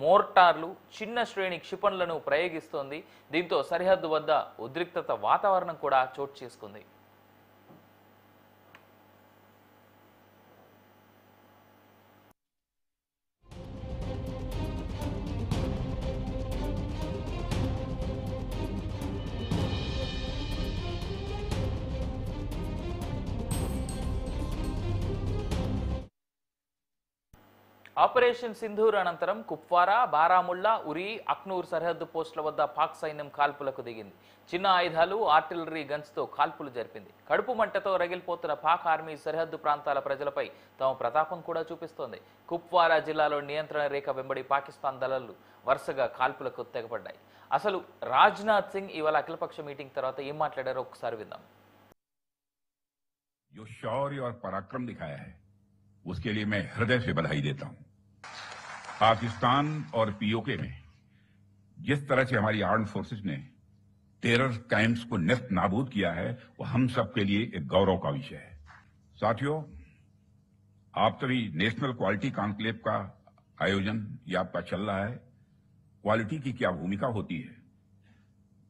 మోర్టార్లు, చిన్న శ్రేణి క్షిపణులను ప్రయోగిస్తోంది. దీంతో సరిహద్దు వద్ద ఉద్రిక్తత వాతావరణం కూడా చోటు చేసుకుంది. ఆపరేషన్ సింధూర్ అనంతరం కుప్వారా, బారాముల్లా, ఉరి, అఖ్నూర్ సరిహద్దు పోస్టుల వద్ద పాక్ సైన్యం కాల్పులకు దిగింది. చిన్న ఆయుధాలు, ఆర్టిలరీ గన్స్తో కాల్పులు జరిపింది. కడుపు మంటతో రగిలిపోతున్న పాక్ ఆర్మీ సరిహద్దు ప్రాంతాల ప్రజలపై తమ ప్రతాపం కూడా చూపిస్తోంది. కుప్వారా జిల్లాలో నియంత్రణ రేఖ వెంబడి పాకిస్తాన్ దళాలు వరుసగా కాల్పులకు తెగపడ్డాయి. అసలు రాజ్నాథ్ సింగ్ ఇవాళ అఖిలపక్ష మీటింగ్ తర్వాత ఏం మాట్లాడారో ఒకసారి విందాం. जो शौर्य और पराक्रम दिखाया है उसके लिए मैं हृदय से बधाई देता हूं। पाकिस्तान और पीओके में जिस तरह से हमारी आर्म्ड फोर्सेस ने टेरर कैंप्स को नेस्त नाबूद किया है वो हम सब के लिए एक गौरव का विषय है। साथियों, आप सभी नेशनल क्वालिटी कॉन्क्लेव का आयोजन ये आपका चल रहा है। क्वालिटी की क्या भूमिका होती है,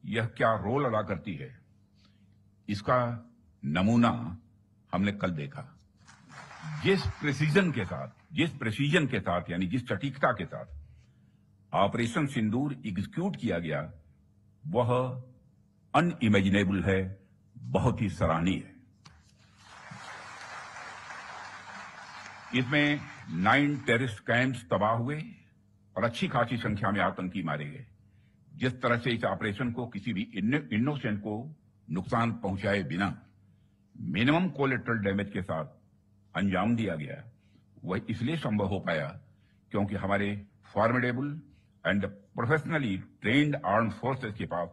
यह क्या रोल अदा करती है, इसका नमूना हमने कल देखा। जिस प्रेसिजन के साथ यानी जिस सटीकता के साथ ऑपरेशन सिंदूर एग्जीक्यूट किया गया वह अनइमेजिनेबल है, बहुत ही सराहनीय है। इसमें 9 टेररिस्ट कैंप्स तबाह हुए और अच्छी खासी संख्या में आतंकी मारे गए। जिस तरह से इस ऑपरेशन को किसी भी इनोसेंट को नुकसान पहुंचाए बिना मिनिमम कोलेटरल डैमेज के साथ अंजाम दिया गया वह इसलिए संभव हो पाया क्योंकि हमारे formidable and professionally trained armed forces के पास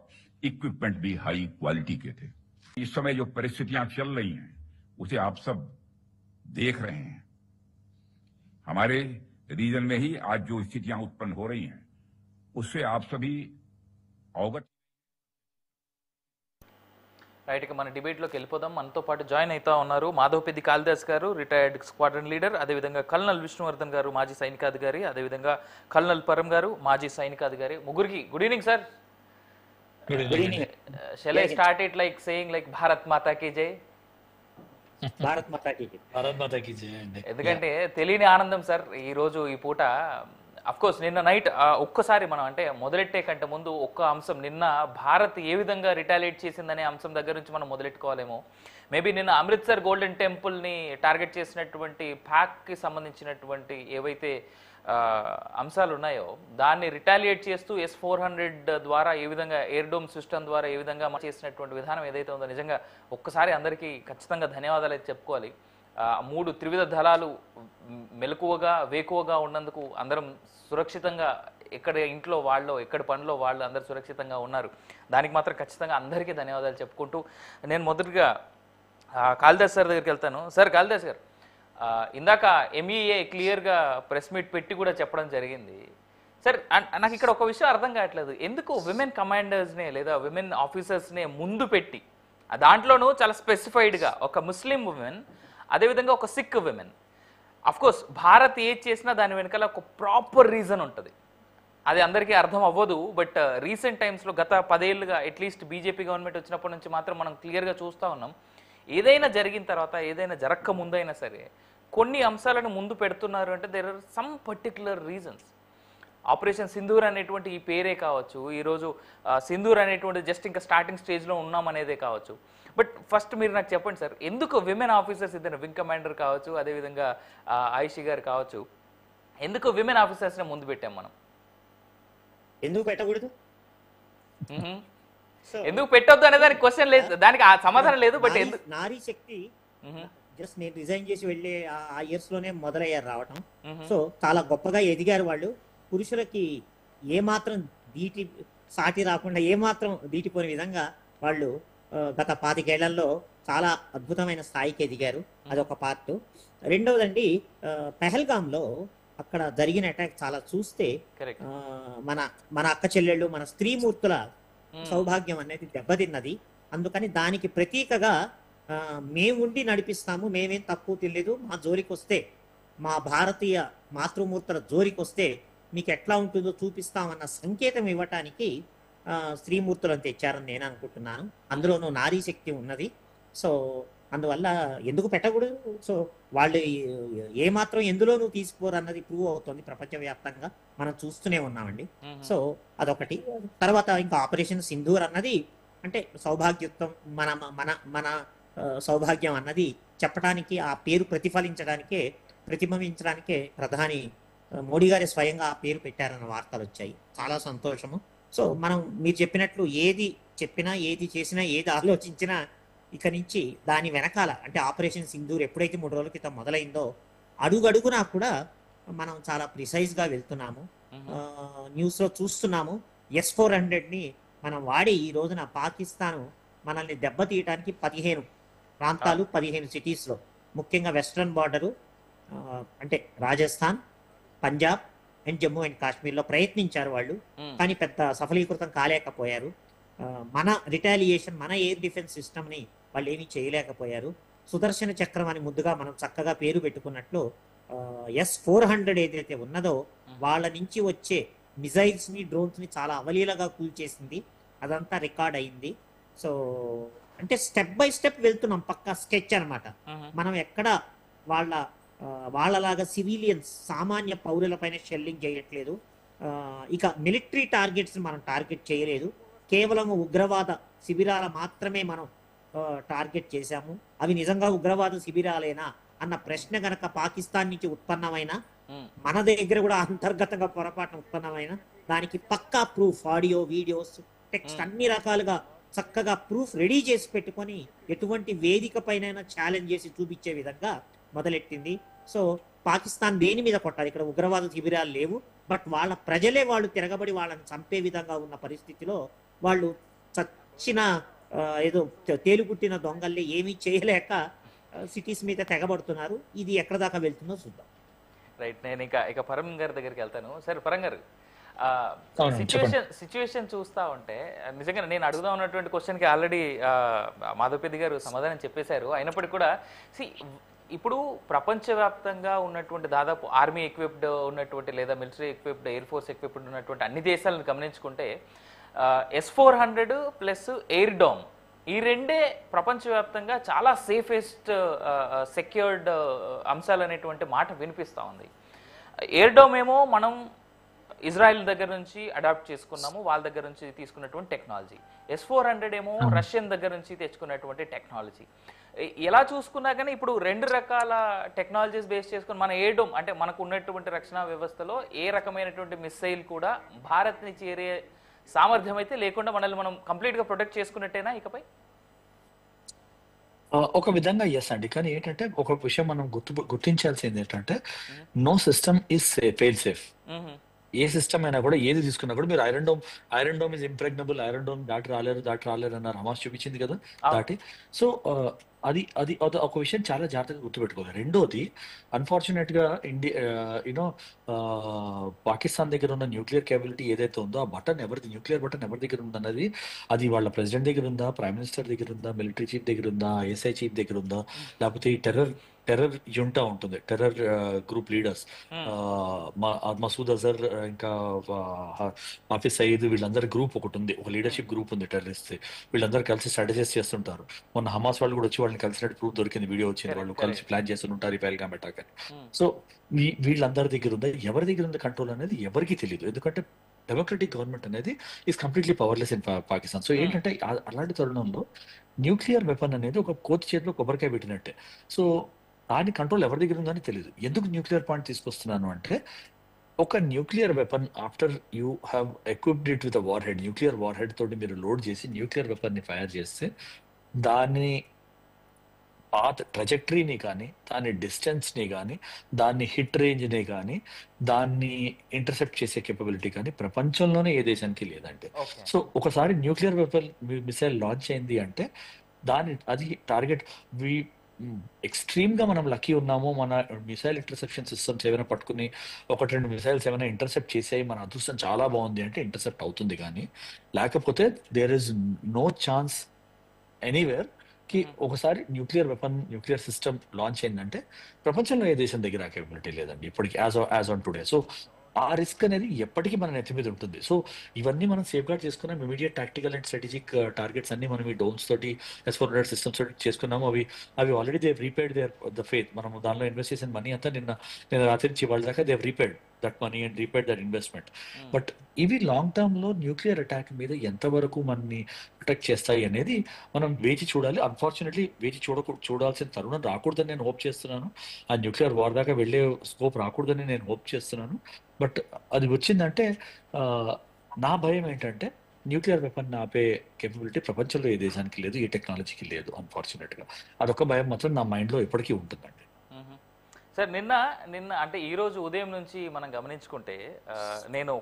इक्विपमेंट भी हाई क्वालिटी के थे। इस समय जो परिस्थितियां चल रही हैं उसे आप सब देख रहे हैं। हमारे रीजन में ही आज जो स्थितियां उत्पन्न हो रही हैं उससे आप सभी अवगत। రైట్, ఇక మన డిబేట్లోకి వెళ్ళిపోదాం. మనతో పాటు జాయిన్ అవుతా ఉన్నారు మాధవపెద్ది కాళిదాస్ గారు, రిటైర్డ్ స్క్వాడ్రన్ లీడర్, అదేవిధంగా కల్నల్ విష్ణువర్ధన్ గారు, మాజీ సైనికాధికారి, అదేవిధంగా కల్నల్ పరం గారు, మాజీ సైనికాధికారి. ముగ్గురికి good evening sir. Shall I start it like saying like Bharat Mata కీ జై? భారత్ మాతా కీ జై. భారత్ మాతా కీ జై అండి. ఎందుకంటే తెలియని ఆనందం సార్ ఈ రోజు ఈ పూట. అఫ్ కోర్స్ నిన్న నైట్ ఒక్కసారి మనం అంటే మొదలెట్టే కంటే ముందు ఒక్క అంశం, నిన్న భారత్ ఏ విధంగా రిటాలియేట్ చేసిందనే అంశం దగ్గర నుంచి మనం మొదలెట్టుకోవాలేమో. మేబీ నిన్న అమృత్సర్ గోల్డెన్ టెంపుల్ని టార్గెట్ చేసినటువంటి ప్యాక్కి సంబంధించినటువంటి ఏవైతే అంశాలు ఉన్నాయో దాన్ని రిటాలియేట్ చేస్తూ S-400 ద్వారా ఏ విధంగా ఎయిర్ డోమ్ సిస్టమ్ ద్వారా ఏ విధంగా చేసినటువంటి విధానం ఏదైతే ఉందో నిజంగా ఒక్కసారి అందరికీ ఖచ్చితంగా ధన్యవాదాలు అయితే చెప్పుకోవాలి. 3 త్రివిధ దళాలు మెలకువగా వేకువగా ఉన్నందుకు అందరం సురక్షితంగా ఎక్కడ ఇంట్లో వాళ్ళు ఎక్కడ పనిలో వాళ్ళు అందరు సురక్షితంగా ఉన్నారు. దానికి మాత్రం ఖచ్చితంగా అందరికీ ధన్యవాదాలు చెప్పుకుంటూ నేను మొదటిగా కాళిదాస్ సార్ దగ్గరికి వెళ్తాను. సార్ కాళిదాస్ గారు, ఇందాక MEA క్లియర్గా ప్రెస్ మీట్ పెట్టి కూడా చెప్పడం జరిగింది. సార్ నాకు ఇక్కడ ఒక విషయం అర్థం కావట్లేదు, ఎందుకు విమెన్ కమాండర్స్నే లేదా విమెన్ ఆఫీసర్స్నే ముందు పెట్టి దాంట్లోనూ చాలా స్పెసిఫైడ్గా ఒక ముస్లిం ఉమెన్ అదేవిధంగా ఒక సిక్ విమెన్. అఫ్కోర్స్ భారత్ ఏది చేసినా దాని వెనకాల ఒక ప్రాపర్ రీజన్ ఉంటుంది, అది అందరికీ అర్థం అవ్వదు. బట్ రీసెంట్ టైమ్స్లో గత 10 ఏళ్ళుగా అట్లీస్ట్ బీజేపీ గవర్నమెంట్ వచ్చినప్పటి నుంచి మాత్రం మనం క్లియర్గా చూస్తూ ఉన్నాం, ఏదైనా జరిగిన తర్వాత ఏదైనా జరక్క ముందైనా సరే కొన్ని అంశాలను ముందు పెడుతున్నారు అంటే there are some particular reasons. Operation Sindoor అనేటువంటి ఈ పేరే కావచ్చు, ఈరోజు సింధూర్ అనేటువంటి జస్ట్ ఇంకా స్టార్టింగ్ స్టేజ్లో ఉన్నామనేదే కావచ్చు. బట్ ఫస్ట్ మీరు నాకు చెప్పండి సార్, ఎందుకు విమెన్ ఆఫీసర్స్ ఏదైనా వింగ్ కమాండర్ కావచ్చు, అదేవిధంగా ఆయిషి గారు కావచ్చు, ఎందుకు విమెన్ ఆఫీసర్స్ని ముందు పెట్టాం మనం? ఎందుకు పెట్టకూడదు, ఎందుకు పెట్టొద్దు అనే దానికి క్వశ్చన్ లేదు, దానికి సమాధానం లేదు. బట్ నారీ శక్తి జస్ట్ నేను రిజైన్ చేసి వెళ్ళే ఆ ఇయర్స్ లోనే మొదలయ్యారు రావటం. సో చాలా గొప్పగా ఎదిగారు వాళ్ళు. పురుషులకి ఏమాత్రం సాటి రాకుండా ఏమాత్రం దీటిపోయిన విధంగా వాళ్ళు గత 25 ఏళ్లలో చాలా అద్భుతమైన స్థాయికి ఎదిగారు. అదొక పార్ట్. రెండవదండి, పెహల్గాంలో అక్కడ జరిగిన అటాక్ చాలా చూస్తే మన అక్క చెల్లెళ్ళు, మన స్త్రీమూర్తుల సౌభాగ్యం అనేది దెబ్బతిన్నది. అందుకని దానికి ప్రతీకగా మేముండి నడిపిస్తాము, మేమేం తక్కువ తెలియదు, మా జోలికి వస్తే, మా భారతీయ మాతృమూర్తుల జోలికి వస్తే మీకు ఎట్లా ఉంటుందో చూపిస్తామన్న సంకేతం ఇవ్వటానికి స్త్రీమూర్తులను తెచ్చారని నేను అనుకుంటున్నాను. అందులోనూ నారీ శక్తి ఉన్నది. సో అందువల్ల ఎందుకు పెట్టకూడదు? సో వాళ్ళు ఏమాత్రం ఎందులోనూ తీసుకోరు అన్నది ప్రూవ్ అవుతుంది ప్రపంచవ్యాప్తంగా, మనం చూస్తూనే ఉన్నామండి. సో అదొకటి. తర్వాత ఇంకా ఆపరేషన్ సింధూర్ అన్నది అంటే సౌభాగ్యత్వం, మన మన మన సౌభాగ్యం అన్నది చెప్పడానికి, ఆ పేరు ప్రతిబింబించడానికే ప్రధాని మోడీ గారే స్వయంగా ఆ పేరు పెట్టారన్న వార్తలు వచ్చాయి. చాలా సంతోషము. సో మనం మీరు చెప్పినట్లు ఏది చెప్పినా, ఏది చేసినా, ఏది ఆలోచించినా ఇక నుంచి దాని వెనకాల అంటే ఆపరేషన్ సింధూర్ ఎప్పుడైతే 3 రోజుల క్రితం మొదలైందో అడుగడుగునా కూడా మనం చాలా ప్రిసైజ్గా వెళ్తున్నాము. న్యూస్లో చూస్తున్నాము. S-400ని మనం వాడి ఈ రోజున పాకిస్తాన్ మనల్ని దెబ్బతీయడానికి 15 ప్రాంతాలు, 15 సిటీస్లో, ముఖ్యంగా వెస్ట్రన్ బార్డరు అంటే రాజస్థాన్, పంజాబ్ అండ్ జమ్మూ అండ్ కాశ్మీర్లో ప్రయత్నించారు వాళ్ళు, కానీ పెద్ద సఫలీకృతం కాలేకపోయారు. మన రిటాలియేషన్, మన ఎయిర్ డిఫెన్స్ సిస్టమ్ని వాళ్ళు ఏమీ చేయలేకపోయారు. సుదర్శన చక్రం అని ముద్దుగా మనం చక్కగా పేరు పెట్టుకున్నట్లు S-400 ఏదైతే ఉన్నదో వాళ్ళ నుంచి వచ్చే మిజైల్స్ని, డ్రోన్స్ని చాలా అవలీలగా కూల్చేసింది. అదంతా రికార్డ్ అయింది. సో అంటే స్టెప్ బై స్టెప్ వెళ్తున్నాం, పక్కా స్కెచ్ అనమాట. మనం ఎక్కడ వాళ్ళలాగా సివిలియన్స్, సామాన్య పౌరులపైన షెల్లింగ్ చేయట్లేదు. ఇక మిలిటరీ టార్గెట్స్ మనం టార్గెట్ చేయలేదు. కేవలం ఉగ్రవాద శిబిరాల మాత్రమే మనం టార్గెట్ చేశాము. అవి నిజంగా ఉగ్రవాద శిబిరాలేనా అన్న ప్రశ్న గనక పాకిస్తాన్ నుంచి ఉత్పన్నమైన, మన దగ్గర కూడా అంతర్గతంగా పొరపాటున ఉత్పన్నమైన దానికి పక్కా ప్రూఫ్, ఆడియో, వీడియోస్, టెక్స్ట్ అన్ని రకాలుగా చక్కగా ప్రూఫ్ రెడీ చేసి పెట్టుకొని ఎటువంటి వేదిక పైన ఛాలెంజ్ చేసి చూపించే విధంగా మొదలెట్టింది. సో పాకిస్తాన్ దేని మీద కొట్టాలి? ఇక్కడ ఉగ్రవాద శిబిరాలు లేవు, బట్ వాళ్ళ ప్రజలే వాళ్ళు తిరగబడి వాళ్ళని చంపే విధంగా ఉన్న పరిస్థితిలో వాళ్ళు చచ్చిన ఏదో తేలుగుట్టిన దొంగల్ని ఏమీ చేయలేక సిటీస్ మీద తెగబడుతున్నారు. ఇది ఎక్కడ దాకా వెళ్తుందో చూద్దాం. రైట్. నేను ఇక పరం గారి దగ్గరికి వెళ్తాను. సరే పరం గారు, సిచ్యువేషన్ చూస్తా ఉంటే నిజంగా నేను అడుగుదా ఉన్నటువంటి క్వశ్చన్కి ఆల్రెడీ మాధవపెద్ది గారు సమాధానం చెప్పేశారు. అయినప్పటికీ కూడా ఇప్పుడు ప్రపంచవ్యాప్తంగా ఉన్నటువంటి దాదాపు ఆర్మీ ఎక్విప్డ్ ఉన్నటువంటి లేదా military equipped, air force equipped ఉన్నటువంటి అన్ని దేశాలను గమనించుకుంటే S-400 ప్లస్ ఎయిర్ డోమ్, ఈ రెండే ప్రపంచవ్యాప్తంగా చాలా సేఫెస్ట్, సెక్యూర్డ్ అంశాలు అనేటువంటి మాట వినిపిస్తూ ఉంది. ఎయిర్ డోమ్ ఏమో మనం ఇజ్రాయెల్ దగ్గర నుంచి అడాప్ట్ చేసుకున్నాము, వాళ్ళ దగ్గర నుంచి తీసుకున్నటువంటి టెక్నాలజీ. S-400 ఏమో రష్యన్ దగ్గర నుంచి తెచ్చుకున్నటువంటి టెక్నాలజీ. ఎలా చూసుకున్నా కానీ ఇప్పుడు 2 రకాల టెక్నాలజీస్ బేస్ చేసుకుని మన ఎయిర్ డోమ్ అంటే మనకు ఉన్నటువంటి రక్షణ వ్యవస్థలో ఏ రకమైనటువంటి మిస్సైల్ కూడా భారత్ని చేరే సామర్థ్యం అయితే లేకుండా మనల్ని మనం కంప్లీట్గా ప్రొటెక్ట్ చేసుకున్నట్టేనా ఇకపై? ఒక విధంగా ఎస్ అండి. కానీ ఏంటంటే ఒక విషయం మనం గుర్తించాల్సింది ఏంటంటే no system is fail safe. ఏ సిస్టమ్ అయినా కూడా, ఏది తీసుకున్నా కూడా, మీరు iron dome is impregnable, iron dome దాటి రాలేరు అన్నారు, హమాస్ చూపించింది కదా దాటి. సో అది అది ఒక విషయం చాలా జాగ్రత్తగా గుర్తుపెట్టుకోవాలి. రెండోది, అన్ఫార్చునేట్ గా యూనో పాకిస్తాన్ దగ్గర ఉన్న న్యూక్లియర్ కేబిలిటీ ఏదైతే ఉందో ఆ బటన్ న్యూక్లియర్ బటన్ ఎవరి దగ్గర ఉందన్నది, అది వాళ్ళ ప్రెసిడెంట్ దగ్గర ఉందా, ప్రైమ్ మినిస్టర్ దగ్గర ఉందా, మిలిటరీ చీఫ్ దగ్గర ఉందా, ఐఎస్ఐ చీఫ్ దగ్గర ఉందా, లేకపోతే ఈ టెర్రర్ యుంటా ఉంటుంది, terror group leaders Masood Azhar, ఇంకా హాఫిజ్ సయీద్, వీళ్ళందరి గ్రూప్ ఒకటి ఉంది, ఒక లీడర్షిప్ గ్రూప్ ఉంది టెర్రరిస్ట్. వీళ్ళందరూ కలిసి స్ట్రాటజైజ్ చేస్తుంటారు. మొన్న హమాస్ వాళ్ళు కూడా వచ్చి వాళ్ళని కలిసినట్టు ప్రూఫ్ దొరికింది, వీడియో వచ్చింది, వాళ్ళు కలిసి ప్లాన్ చేస్తుంటారు ఈ పహల్గామ్ అటాక్ అని. సో వీళ్ళందరి దగ్గర ఉందా, ఎవరి దగ్గర ఉంది కంట్రోల్ అనేది ఎవరికి తెలియదు. ఎందుకంటే డెమోక్రటిక్ గవర్నమెంట్ అనేది is completely powerless in Pakistan. So ఏంటంటే అలాంటి తరుణంలో న్యూక్లియర్ వెపన్ అనేది ఒక కోతి చేతిలో కొబ్బరికాయ పెట్టినట్టే. సో దాని కంట్రోల్ ఎవరి దగ్గర ఉందని తెలియదు. ఎందుకు న్యూక్లియర్ పాయింట్ తీసుకొస్తున్నాను అంటే, ఒక nuclear weapon after you have equipped it with war head, nuclear war head తోటి మీరు లోడ్ చేసి న్యూక్లియర్ వెపన్ ని ఫైర్ చేస్తే దాని పాత్ ట్రజెక్టరీని కానీ, దాని డిస్టెన్స్ని కానీ, దాన్ని హిట్ రేంజ్ని కానీ, దాన్ని ఇంటర్సెప్ట్ చేసే కేపబిలిటీ కానీ ప్రపంచంలోనే ఏ దేశానికి లేదంటే. సో ఒకసారి న్యూక్లియర్ వెపన్ మిసైల్ లాంచ్ అయింది అంటే అది టార్గెట్ ఎక్స్ట్రీమ్ గా మనం లక్కీ ఉన్నాము, మన మిసైల్ ఇంటర్సెప్షన్ సిస్టమ్స్ ఏమైనా పట్టుకుని 1-2 మిసైల్స్ ఏమైనా ఇంటర్సెప్ట్ చేసాయి, మన అదృష్టం చాలా బాగుంది అంటే ఇంటర్సెప్ట్ అవుతుంది. కానీ లేకపోతే there is no chance anywhere కి ఒకసారి న్యూక్లియర్ సిస్టమ్ లాంచ్ అయిందంటే ప్రపంచంలో ఏ దేశం దగ్గర కేపబిలిటీ లేదండి ఇప్పటికి, యాజ్ ఆన్ టుడే. సో ఆ రిస్క్ అనేది ఎప్పటికీ మన నెత్తి మీద ఉంటుంది. సో ఇవన్నీ మనం సేఫ్ గార్డ్ చేసుకున్నాం. Immediate tactical and strategic targets అన్ని మనం ఈ డ్రోన్స్ తోటి S-400 సిస్టమ్స్ తోటి చేసుకున్నాము. అవి already they repaid the faith. మనం దానిలో ఇన్వెస్ట్ చేసిన మనీ అంతా నిన్న రాత్రి నుంచి వాళ్ళ దాకా they repaid that money and repaid that investment. But ఇవి లాంగ్ టర్మ్ లో న్యూక్లియర్ అటాక్ మీద ఎంతవరకు మనని ప్రొటెక్ట్ చేస్తాయి అనేది మనం వేచి చూడాలి. అన్ఫార్చునేట్లీ వేచి చూడాల్సిన తరుణం రాకూడదని నేను హోప్ చేస్తున్నాను. ఆ న్యూక్లియర్ వార్ దాకా వెళ్ళే స్కోప్ రాకూడదని నేను హోప్ చేస్తున్నాను. బట్ అది వచ్చిందంటే నా భయం ఏంటంటే న్యూక్లియర్ వెపన్ ఆపే కేపబిలిటీ ప్రపంచంలో ఏ దేశానికి లేదు, ఏ టెక్నాలజీకి లేదు. అన్ఫార్చునేట్ గా అదొక భయం మాత్రం నా మైండ్ లో ఎప్పటికీ ఉంటుందండి. సార్ నిన్న అంటే ఈ రోజు ఉదయం నుంచి మనం గమనించుకుంటే నేను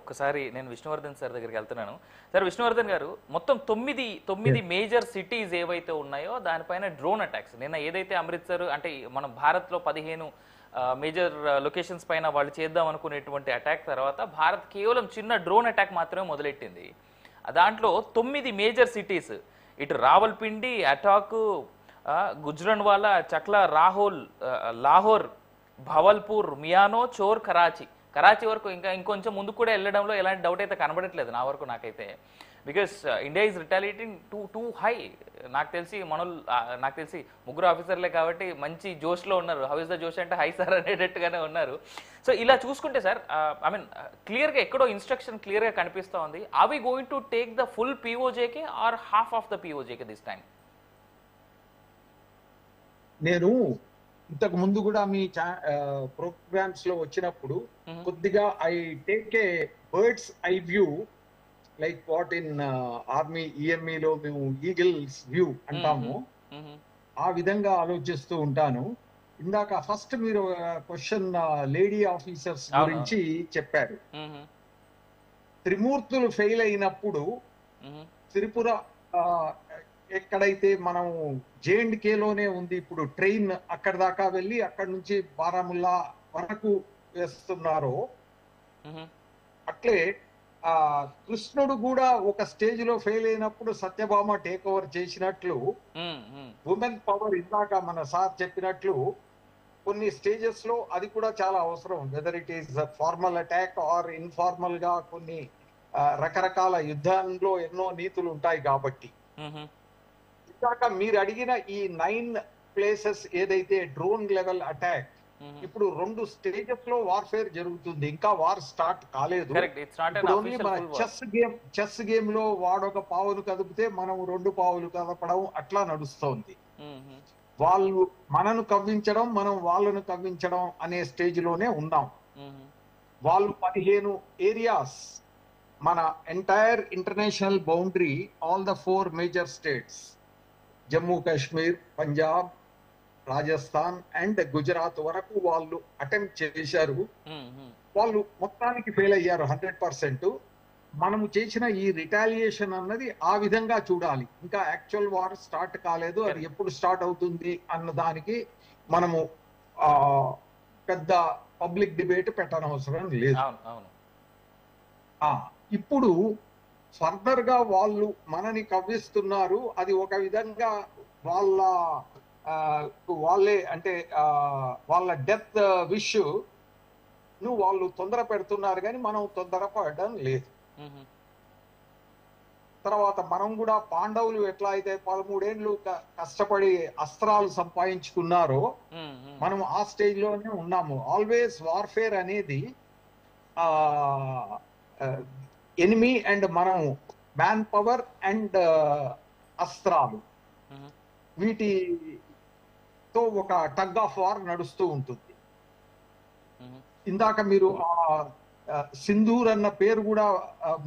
విష్ణువర్ధన్ సార్ దగ్గరికి వెళ్తున్నాను. సార్ విష్ణువర్ధన్ గారు, మొత్తం తొమ్మిది మేజర్ సిటీస్ ఏవైతే ఉన్నాయో దానిపైన డ్రోన్ అటాక్స్ నిన్న ఏదైతే అమృత్సర్ అంటే మనం భారత్లో 15 మేజర్ లొకేషన్స్ పైన వాళ్ళు చేద్దాం అనుకునేటువంటి అటాక్ తర్వాత భారత్ కేవలం చిన్న డ్రోన్ అటాక్ మాత్రమే మొదలెట్టింది. దాంట్లో 9 మేజర్ సిటీస్, ఇటు రావల్పిండి, అటాక్, గుజ్రన్వాలా, చక్లా, లాహోర్, భవల్పూర్, మియానో, చోర్, కరాచీ వరకు ఇంకొంచెం ముందుకు కూడా వెళ్ళడంలో ఎలాంటి డౌట్ అయితే కనబడట్లేదు నా వరకు నాకైతే. Because India is retaliating too high. నాకు తెలిసి ముగ్గురు ఆఫీసర్లే కాబట్టి మంచి జోష్లో ఉన్నారు. హౌ ఇస్ ద జోష్ అంటే హై సార్ అనేటట్టుగానే ఉన్నారు. సో ఇలా చూసుకుంటే సార్ ఐ మీన్ క్లియర్గా ఎక్కడో ఇన్స్ట్రక్షన్ క్లియర్గా కనిపిస్తూ ఉంది. Are we going to take the full POJK or half of the POJK this time? నేను ఇంతకు ముందు కూడా మీ ప్రోగ్రామ్స్ లో వచ్చినప్పుడు కొద్దిగా I take a bird's eye view, like what in army EME లో మేము ఈగిల్స్ వ్యూ అంటాము, ఆ విధంగా ఆలోచిస్తూ ఉంటాను. ఇందాక ఫస్ట్ మీరు క్వశ్చన్ లేడీ ఆఫీసర్స్ గురించి చెప్పారు. త్రిమూర్తులు ఫెయిల్ అయినప్పుడు త్రిపుర ఎక్కడైతే మనం J&K లోనే ఉంది ఇప్పుడు ట్రైన్, అక్కడ దాకా వెళ్ళి అక్కడ నుంచి బారాముల్లా వరకు వేస్తున్నారో, అట్లే కృష్ణుడు కూడా ఒక స్టేజ్ లో ఫెయిల్ అయినప్పుడు సత్యభామ టేక్ ఓవర్ చేసినట్లు ఉమెన్ పవర్ ఇందాక మన సార్ చెప్పినట్లు కొన్ని స్టేజెస్ లో అది కూడా చాలా అవసరం. Whether it is formal attack or informal గా కొన్ని రకరకాల యుద్ధంలో ఎన్నో నీతులు ఉంటాయి కాబట్టి. ఇందాక మీరు అడిగిన ఈ 9 ప్లేసెస్ ఏదైతే డ్రోన్ లెవెల్ అటాక్, ఇప్పుడు 2 స్టేజెస్ లో వార్ఫేర్ జరుగుతుంది. ఇంకా వార్ స్టార్ట్ కాలేదు. మన చెస్ గేమ్ లో వాడొక పావులు కదిపితే మనం 2 పావులు కదపడం అట్లా నడుస్తోంది. వాళ్ళు మనను కవ్వించడం, మనం వాళ్ళను కవ్వించడం అనే స్టేజ్ లోనే ఉన్నాం. వాళ్ళు 15 ఏరియాస్, మన entire international boundary, all the 4 major states, Jammu Kashmir, Punjab, Rajasthan and Gujarat వరకు వాళ్ళు అటెంప్ట్ చేశారు. వాళ్ళు మొత్తానికి ఫెయిల్ అయ్యారు 100%. మనము చేసిన ఈ రిటాలియేషన్ అన్నది ఆ విధంగా చూడాలి. ఇంకా యాక్చువల్ వార్ స్టార్ట్ కాలేదు. అది ఎప్పుడు స్టార్ట్ అవుతుంది అన్న దానికి మనము పెద్ద పబ్లిక్ డిబేట్ పెట్టనవసరం లేదు. ఇప్పుడు ఫర్దర్ గా వాళ్ళు మనని కవ్విస్తున్నారు. అది ఒక విధంగా వాళ్ళే అంటే వాళ్ళ డెత్ విష్ ను వాళ్ళు తొందర పెడుతున్నారు, కానీ మనం తొందరపడడం లేదు. తర్వాత మనం కూడా పాండవులు ఎట్లా అయితే 13 ఏళ్ళు కష్టపడి అస్త్రాలు సంపాదించుకున్నారో మనం ఆ స్టేజ్ లోనే ఉన్నాము. ఆల్వేస్ వార్ఫేర్ అనేది ఎనిమీ అండ్ మనం మ్యాన్ పవర్ అండ్ అస్త్రాలు, వీటితో ఒక టగ్ ఆఫ్ వార్ నడుస్తూ ఉంటుంది. ఇందాక మీరు సింధూర్ అన్న పేరు కూడా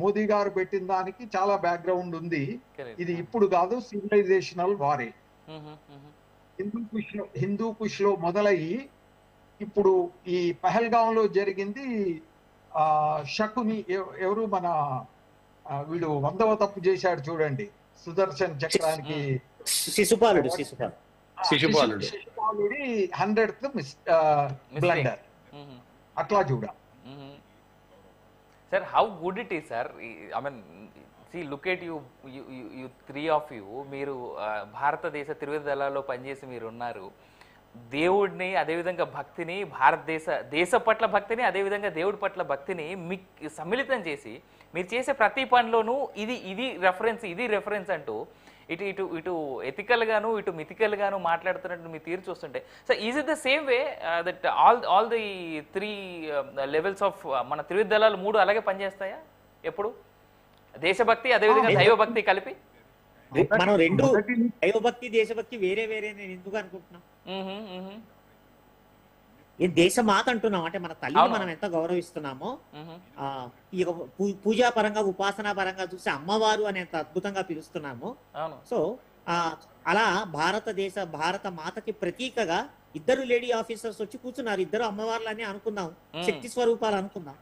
మోదీ గారు పెట్టిన దానికి చాలా బ్యాక్గ్రౌండ్ ఉంది. ఇది ఇప్పుడు కాదు, సివిలైజేషనల్ వారే. హిందూ కుష్ లో మొదలయ్యి ఇప్పుడు ఈ పహల్గాం లో జరిగింది. షకుని ఎవరు మన వీడు 100వ తప్పు చేశాడు చూడండి, సుదర్శన్ చక్రానికి శిశుపాలుడి 100th బ్లండర్. అట్లా చూడ sir, how good it is sir. I mean see look at you 3 of you. మీరు భారతదేశ త్రివిధ దళాల్లో పనిచేసి మీరు ఉన్నారు. దేవుడిని, అదేవిధంగా భక్తిని, దేశ పట్ల భక్తిని, అదేవిధంగా దేవుడి పట్ల భక్తిని సమ్మిళితం చేసి మీరు చేసే ప్రతి పనిలోనూ ఇది రెఫరెన్స్ అంటూ ఇటు ఇటు ఇటు ఎథికల్ గాను ఇటు మిథికల్ గాను మాట్లాడుతున్నట్టు మీ తీరు చూస్తుంటే so is it the same way that all the 3 levels of మన త్రివిధ దళాలు 3 అలాగే పనిచేస్తాయా ఎప్పుడు? దేశభక్తి అదేవిధంగా దైవభక్తి కలిపి మనం రెండు దైవభక్తి దేశభక్తి వేరే వేరే నేను ఎందుకు అనుకుంటున్నాం? ఈ దేశమాత అంటున్నాం అంటే మన తల్లిని మనం ఎంత గౌరవిస్తున్నామో ఈ పూజా పరంగా ఉపాసనా పరంగా చూస్తే అమ్మవారు అని ఎంత అద్భుతంగా పిలుస్తున్నామో సో అలా భారత మాతకి ప్రతీకగా ఇద్దరు లేడీ ఆఫీసర్స్ వచ్చి కూర్చున్నారు. ఇద్దరు అమ్మవార్లని అనుకుందాం, శక్తి స్వరూపాలు అనుకుందాం.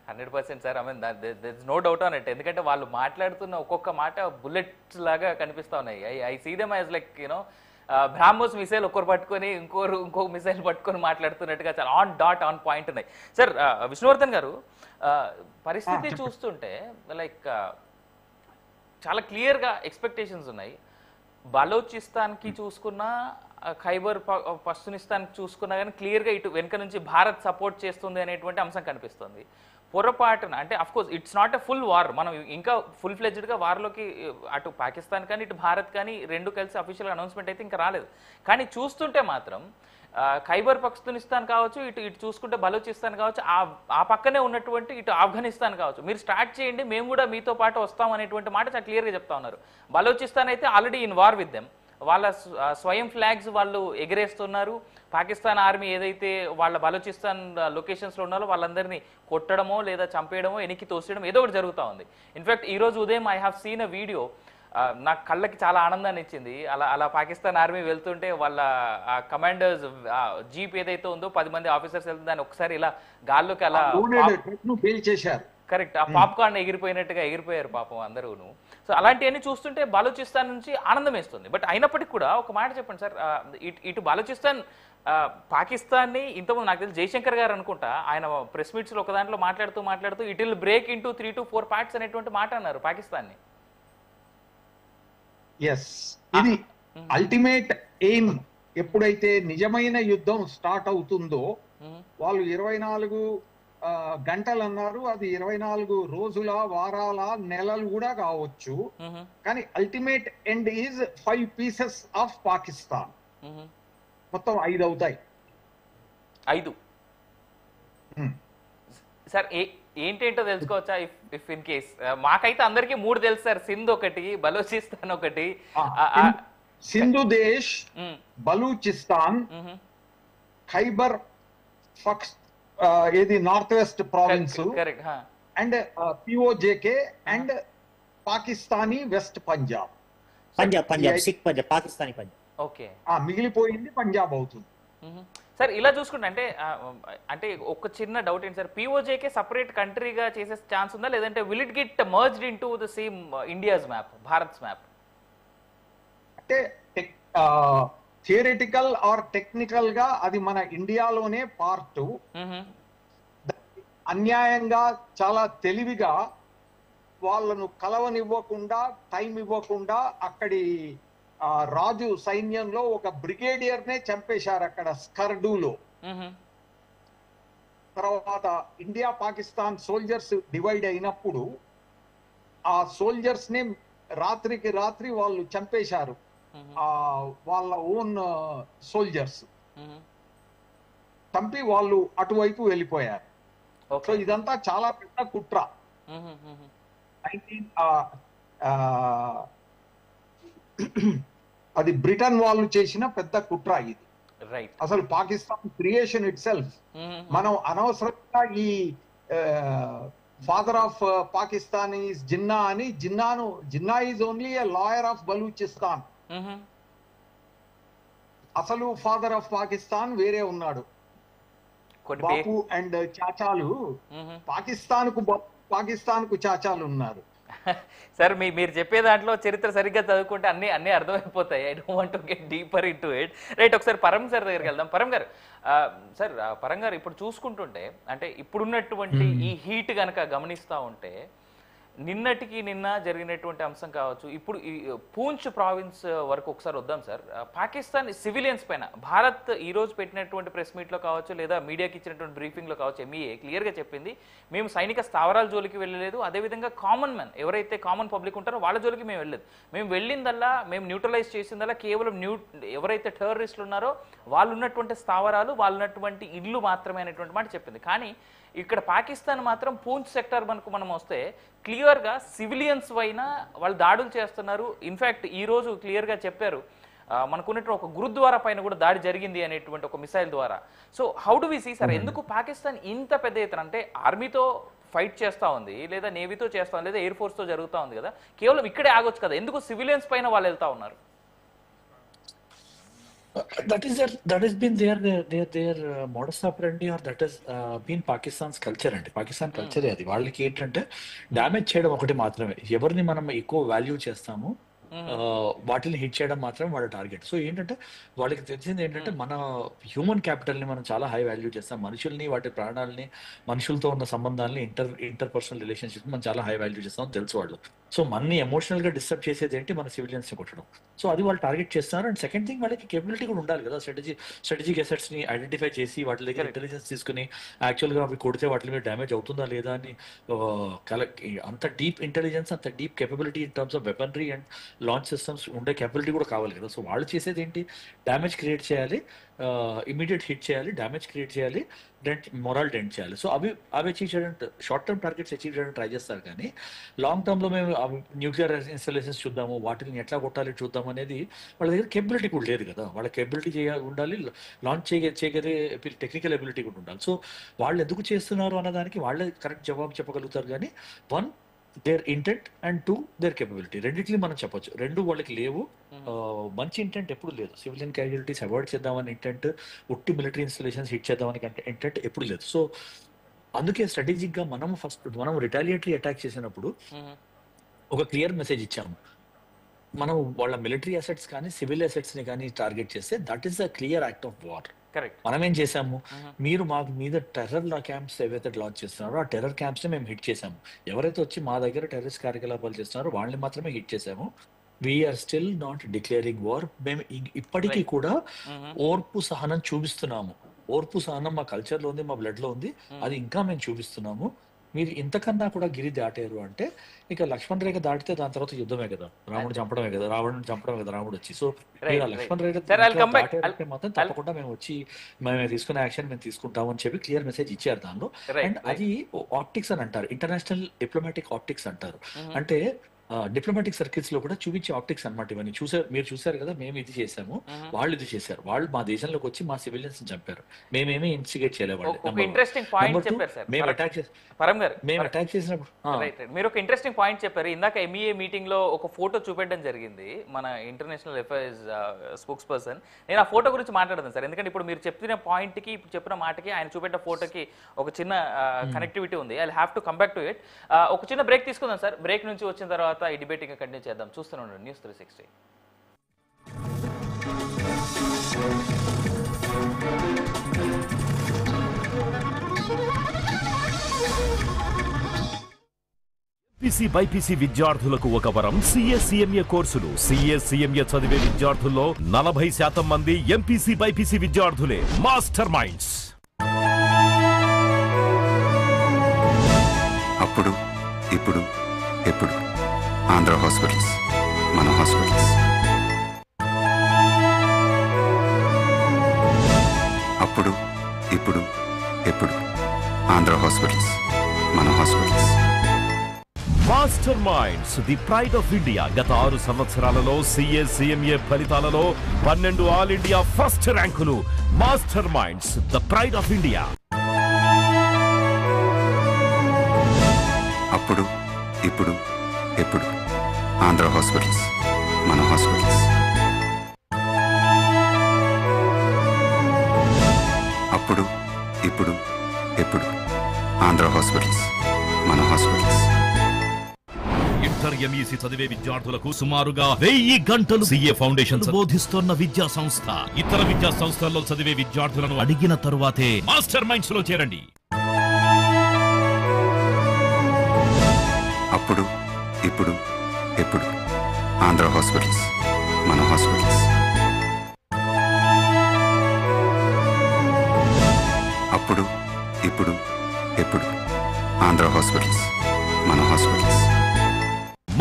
100% sir. I mean there is no doubt on it. ఎందుకంటే వాళ్ళు మాట్లాడుతున్న ఒక్కొక్క మాట బుల్లెట్స్ లాగా కనిపిస్తా ఉన్నాయి. I see them as like you know BrahMos missile ఒక్కరు పట్టుకొని ఇంకొక మిసైల్ పట్టుకొని మాట్లాడుతున్నట్టుగా చాలా ఆన్ పాయింట్ ఉన్నాయి. సార్ విష్ణువర్ధన్ గారు, పరిస్థితి చూస్తుంటే లైక్ చాలా క్లియర్గా ఎక్స్పెక్టేషన్స్ ఉన్నాయి. బలోచిస్తాన్కి చూసుకున్నా, ఖైబర్ పఖ్తూనిస్తాన్కి చూసుకున్నా కానీ క్లియర్గా ఇటు వెనుక నుంచి భారత్ సపోర్ట్ చేస్తుంది అనేటువంటి అంశం కనిపిస్తుంది. పొరపాటున అంటే of course it's not a full war, మనం ఇంకా ఫుల్ ఫ్లెడ్జ్డ్గా వార్లోకి అటు పాకిస్తాన్ కానీ ఇటు భారత్ కానీ రెండు కలిసి అఫీషియల్ అనౌన్స్మెంట్ అయితే ఇంకా రాలేదు. కానీ చూస్తుంటే మాత్రం ఖైబర్ పఖ్తూనిస్తాన్ కావచ్చు, ఇటు చూసుకుంటే బలూచిస్తాన్ కావచ్చు, ఆ పక్కనే ఉన్నటువంటి ఇటు ఆఫ్ఘనిస్తాన్ కావచ్చు, మీరు స్టార్ట్ చేయండి మేము కూడా మీతో పాటు వస్తాం అనేటువంటి మాట చాలా క్లియర్గా చెప్తా ఉన్నారు. బలూచిస్తాన్ అయితే already in war with them, వాళ్ళ స్వయం ఫ్లాగ్స్ వాళ్ళు ఎగిరేస్తున్నారు. పాకిస్తాన్ ఆర్మీ ఏదైతే వాళ్ళ బలూచిస్తాన్ లొకేషన్స్లో ఉన్నారో వాళ్ళందరినీ కొట్టడమో లేదా చంపేయడమో వెనక్కి తోసేయడం ఏదో ఒకటి జరుగుతూ ఉంది. ఇన్ఫ్యాక్ట్ ఈరోజు ఉదయం I have seen a video, నాకు కళ్ళకి చాలా ఆనందాన్ని ఇచ్చింది. అలా పాకిస్తాన్ ఆర్మీ వెళ్తుంటే వాళ్ళ కమాండర్స్ జీప్ ఏదైతే ఉందో 10 మంది ఆఫీసర్స్ వెళ్తుంది, దాన్ని ఒకసారి ఇలా గాల్లోకి అలా చేశారు. కరెక్ట్, ఆ పాప్కార్న్ ఎగిరిపోయినట్టుగా ఎగిరిపోయారు పాపం అందరూను. సో అలాంటివన్నీ చూస్తుంటే బలూచిస్తాన్ నుంచి ఆనందం వేస్తుంది. బట్ అయినప్పటికీ కూడా ఒక మాట చెప్పండి సార్, ఇటు బలూచిస్తాన్ పాకిస్తాన్ని ఇంతకుముందు నాకు తెలిసి జయశంకర్ గారు అనుకుంటా ఆయన ప్రెస్ మీట్స్లో ఒక దాంట్లో మాట్లాడుతూ it will break into 3 to 4 parts అనేటువంటి మాట అన్నారు పాకిస్తాన్ని. ఎస్, ఇది అల్టిమేట్ ఎయిమ్. ఎప్పుడైతే నిజమైన యుద్ధం స్టార్ట్ అవుతుందో వాళ్ళు 24 గంటలు అన్నారు, అది 24 రోజుల, వారాల, నెలలు కూడా కావచ్చు. కానీ ultimate end is 5 pieces of Pakistan. మొత్తం 5 అవుతాయి. 5 సార్ ఏంటేంటో తెలుసుకోవచ్చా? ఇఫ్ ఇన్ కేస్ మాకైతే అందరికి 3 తెలుసు సార్, సింధ్ ఒకటి, బలూచిస్తాన్ ఒకటి. సింధు దేశ్, బలూచిస్తాన్, ఖైబర్ ఏది north west province, and POJK and Pakistani west Punjab. Sikh Punjab, Pakistani Punjab. Okay, మిగిలిపోయింది పంజాబ్ అవుతుంది. సార్ ఇలా చూసుకుంటే అంటే ఒక చిన్న డౌట్ ఏంటి సార్, పిఓజేకే సపరేట్ కంట్రీగా చేసే ఛాన్స్ ఉందా, లేదంటే will it get merged into the same India's map, Bharats map? అంటే థియరిటికల్ ఆర్ టెక్నికల్ గా అది మన ఇండియాలోనే పార్ట్. అన్యాయంగా చాలా తెలివిగా వాళ్ళను కలవనివ్వకుండా, టైం ఇవ్వకుండా అక్కడి రాజు సైన్యంలో ఒక బ్రిగేడియర్ నే చంపేశారు అక్కడ స్కర్డూలో. తర్వాత ఇండియా పాకిస్తాన్ సోల్జర్స్ డివైడ్ అయినప్పుడు ఆ సోల్జర్స్ ని రాత్రికి రాత్రి వాళ్ళు చంపేశారు, వాళ్ళ ఓన్ సోల్జర్స్ చంపి వాళ్ళు అటువైపు వెళ్ళిపోయారు. సో ఇదంతా చాలా పెద్ద కుట్ర. అది బ్రిటన్ వాళ్ళు చేసిన పెద్ద కుట్ర ఇది. అసలు పాకిస్తాన్ క్రియేషన్ ఇట్ సెల్ఫ్. మనం అనవసరంగా ఈ father of Pakistan is Jinnah అని, Jinnah is only a lawyer of Balochistan. అసలు ఫాదర్ ఆఫ్ పాకిస్తాన్ వేరే ఉన్నాడు. బాపు అండ్ చాచాలు పాకిస్తాన్ కు చాచాలు ఉన్నారు. సార్ మీరు చెప్పే దాంట్లో చరిత్ర సరిగ్గా చదువుకుంటే అన్ని అర్థమైపోతాయి. I don't want to get deeper into it. Right, ఒకసారి పరం సార్ దగ్గరికి వెళ్దాం. పరం గారు, సార్ పరం గారు ఇప్పుడు చూసుకుంటుంటే అంటే ఇప్పుడున్నటువంటి ఈ హీట్ కనుక గమనిస్తూ ఉంటే నిన్నటికి నిన్న జరిగినటువంటి అంశం కావచ్చు, ఇప్పుడు ఈ పూంచ్ ప్రావిన్స్ వరకు ఒకసారి వద్దాం సార్. పాకిస్తాన్ సివిలియన్స్ పైన భారత్ ఈ రోజు పెట్టినటువంటి ప్రెస్ మీట్లో కావచ్చు, లేదా మీడియాకి ఇచ్చినటువంటి బ్రీఫింగ్లో కావచ్చు, ఎంఈఏ క్లియర్గా చెప్పింది, మేము సైనిక స్థావరాల జోలికి వెళ్ళలేదు, అదేవిధంగా కామన్ మ్యాన్ ఎవరైతే కామన్ పబ్లిక్ ఉంటారో వాళ్ళ జోలికి మేము వెళ్ళలేదు. మేము వెళ్ళిందల్లా, మేము న్యూట్రలైజ్ చేసిందల్లా కేవలం ఎవరైతే టెర్రరిస్టులు ఉన్నారో వాళ్ళు ఉన్నటువంటి స్థావరాలు, వాళ్ళు ఉన్నటువంటి ఇల్లు మాత్రమే అనేటువంటి మాట చెప్పింది. కానీ ఇక్కడ పాకిస్తాన్ మాత్రం పూంచ్ సెక్టార్ మనం వస్తే క్లియర్గా సివిలియన్స్ పైన వాళ్ళు దాడులు చేస్తున్నారు. ఇన్ఫ్యాక్ట్ ఈరోజు క్లియర్గా చెప్పారు, మనకున్నట్టు ఒక గురుద్వారా పైన కూడా దాడి జరిగింది అనేటువంటి ఒక మిసైల్ ద్వారా. So how do we see sir, ఎందుకు పాకిస్తాన్ ఇంత పెద్ద ఎత్తున, అంటే ఆర్మీతో ఫైట్ చేస్తూ ఉంది, లేదా నేవీతో చేస్తూ ఉంది, లేదా ఎయిర్ ఫోర్స్తో జరుగుతూ ఉంది కదా, కేవలం ఇక్కడే ఆగొచ్చు కదా, ఎందుకు సివిలియన్స్ పైన వాళ్ళు వెళ్తూ ఉన్నారు? That has been their modus operandi, or that has been Pakistan's culture అండి. పాకిస్తాన్ కల్చరే అది. వాళ్ళకి ఏంటంటే డ్యామేజ్ చేయడం ఒకటి మాత్రమే. ఎవరిని మనం ఎక్కువ వాల్యూ చేస్తామో వాటిని హిట్ చేయడం మాత్రమే వాళ్ళ టార్గెట్. సో ఏంటంటే వాళ్ళకి తెలిసింది ఏంటంటే మన హ్యూమన్ క్యాపిటల్ ని మనం చాలా హై వాల్యూ చేస్తాం, మనుషుల్ని, వాటి ప్రాణాలని, మనుషులతో ఉన్న సంబంధాలని, ఇంటర్ పర్సనల్ రిలేషన్షిప్ మనం చాలా హై వాల్యూ చేస్తాం తెలుసు వాళ్ళు. సో మనని ఎమోషనల్ గా డిస్టర్బ్ చేసేది ఏంటి, మన సివిలియన్స్ ని కొట్టడం. సో అది వాళ్ళు టార్గెట్ చేస్తున్నారు. అండ్ సెకండ్ థింగ్, వాళ్ళకి కేపబిలిటీ కూడా ఉండాలి కదా, స్ట్రాటజిక్ అసెట్స్ ని ఐడెంటిఫై చేసి వాటి దగ్గర ఇంటెలిజెన్స్ తీసుకుని యాక్చువల్ గా అవి కొడితే వాటి మీద డ్యామేజ్ అవుతుందా లేదా అని అంత డీప్ ఇంటెలిజెన్స్, అంత deep capability in terms of weaponry and launch systems ఉండే కేపబిలిటీ కూడా కావాలి కదా. సో వాళ్ళు చేసేది ఏంటి, డ్యామేజ్ క్రియేట్ చేయాలి, ఇమీడియట్ హిట్ చేయాలి, డ్యామేజ్ క్రియేట్ చేయాలి, మొరల్ డెంట్ చేయాలి. సో అవి అచీవ్ చేయడానికి, షార్ట్ టర్మ్ టార్గెట్స్ అచీవ్ చేయడానికి ట్రై చేస్తారు. కానీ లాంగ్ టర్మ్ లో మేము న్యూక్లియర్ ఇన్స్టాలేషన్స్ చూద్దాము, వాటిని ఎట్లా కొట్టాలి చూద్దాం అనేది వాళ్ళ దగ్గర కేపబిలిటీ కూడా లేదు కదా. వాళ్ళ కేపబిలిటీ ఉండాలి, లాంచ్ చేయగలిగే టెక్నికల్ ఎబిలిటీ కూడా ఉండాలి. సో వాళ్ళు ఎందుకు చేస్తున్నారు అన్నదానికి వాళ్ళే కరెక్ట్ జవాబు చెప్పగలుగుతారు. కానీ one, their intent, and two, their capability. రెండింటిని మనం చెప్పొచ్చు, రెండు వాళ్ళకి లేవు. మంచి ఇంటెంట్ ఎప్పుడు లేదు. సివిలియన్ క్యాజువాలిటీస్ అవాయిడ్ చేద్దామని ఇంటెంట్, ఉట్టి మిలిటరీ ఇన్స్టాలేషన్స్ హిట్ చేద్దామని ఇంటెంట్ ఎప్పుడు లేదు. సో అందుకే స్ట్రాటజిక్ గా మనం రిటాలియేటరీ అటాక్ చేసినప్పుడు ఒక క్లియర్ మెసేజ్ ఇచ్చాము. మనం వాళ్ళ మిలిటరీ అసెట్స్ కానీ సివిల్ అసెట్స్ ని కానీ టార్గెట్ చేస్తే that is a clear act of war. మనం ఏం చేసాము, మీరు మాకు మీద టెర్రర్ క్యాంప్స్ ఏవైతే లాంచ్ చేస్తున్నారో ఆ టెర్రర్ క్యాంప్స్ ని మేము హిట్ చేసాము. ఎవరైతే వచ్చి మా దగ్గర టెర్రరిస్ట్ కార్యకలాపాలు చేస్తున్నారో వాళ్ళని మాత్రమే హిట్ చేసాము. We are still not declaring war. మేము ఇప్పటికీ కూడా ఓర్పు సహనం చూపిస్తున్నాము. ఓర్పు సహనం మా కల్చర్ లో ఉంది, మా బ్లడ్ లో ఉంది, అది ఇంకా మేము చూపిస్తున్నాము. మీరు ఇంతకన్నా కూడా గిరి దాటారు అంటే ఇక లక్ష్మణ్ రేఖ దాటితే దాని తర్వాత యుద్ధమే కదా, రాముడు చంపడమే కదా, రావణుని చంపడమే కదా రాముడు వచ్చి. సో లక్ష్మణ్ రేఖ దాటారంటే మాత్రం తప్పకుండా మేము తీసుకునే యాక్షన్ మేము తీసుకుంటాము అని చెప్పి క్లియర్ మెసేజ్ ఇచ్చారు దానిలో. అండ్ అది ఆప్టిక్స్ అని అంటారు, ఇంటర్నేషనల్ డిప్లొమాటిక్ ఆప్టిక్స్ అంటారు. అంటే డిప్లొమాటిక్ సర్కిల్స్ లో కూడా చూపించే ఆప్టిక్స్ అనమాట ఇవన్నీ. మీరు చూసారు కదా, మేము ఇది చేసాము, వాళ్ళు ఇది చేశారు, వాళ్ళు మా దేశంలోకి వచ్చి మా సివిలియన్స్ చంపారు, మేమేమీ ఇన్స్టిగేట్ చేయలేదు. ఇంట్రెస్టింగ్ పాయింట్ చెప్పారు సార్, మేము అటాక్ చేసినప్పుడు మీరు ఒక ఇంట్రెస్టింగ్ పాయింట్ చెప్పారు. ఇందాక ఎంఈఏ మీటింగ్ లో ఒక ఫోటో చూపెట్టడం జరిగింది మన ఇంటర్నేషనల్ అఫైర్స్ స్పోక్స్ పర్సన్. నేను ఆ ఫోటో గురించి మాట్లాడదాను సార్, ఎందుకంటే ఇప్పుడు మీరు చెప్పిన పాయింట్ కి, ఇప్పుడు చెప్పిన మాటకి, ఆయన చూపెట్టిన ఫోటోకి ఒక చిన్న కనెక్టివిటీ ఉంది. I have to come back to it. ఒక చిన్న బ్రేక్ తీసుకుందాం సార్. బ్రేక్ నుంచి వచ్చిన తర్వాత ఈ డిబేటింగ్ కంటిన్యూ చేద్దాం. చూస్తూనే ఉండండి న్యూస్ 360. ఎంపీసీ బైపీసీ విద్యార్థులకు ఒక వరం CA/CMA కోర్సులు. CA/CMA చదివే విద్యార్థుల్లో 40% మంది ఎంపీసీ బైపీసీ విద్యార్థులే. Master minds. అప్పుడు, ఇప్పుడు, ఎప్పుడు ఆంధ్ర హాస్పిటల్స్, మన హాస్పిటల్స్. అప్పుడు, ఇప్పుడు, ఎప్పుడు ఆంధ్ర హాస్పిటల్స్, మన hospitals. Master minds, the pride of India. గత 6 సంవత్సరాలలో CA/CMA ఫలితాలలో 12 ఆల్ ఇండియా ఫస్ట్ ర్యాంకులు. Master minds, the pride of India. అప్పుడు, ఇప్పుడు, ఎప్పుడు ఆంధ్ర హాస్పిటల్స్, మన హాస్పిటల్స్. అప్పుడు, ఇప్పుడు, ఎప్పుడు ఆంధ్ర హాస్పిటల్స్, మన హాస్పిటల్స్. ఇంటర్ ఎంఈసీ చదివే విద్యార్థులకు సుమారుగా 1000 గంటలు CA ఫౌండేషన్స్ బోధిస్తున్న విద్యా సంస్థ. ఇతర విద్యా సంస్థల్లో చదివే విద్యార్థులను అడిగిన తరువాతే మాస్టర్ మైండ్స్ లో చేరండి. అప్పుడు, ఆంధ్ర హాస్పిటల్స్ మన హాస్పిటల్స్. అప్పుడు ఇప్పుడు ఎప్పుడు ఆంధ్ర హాస్పిటల్స్ మన hospitals.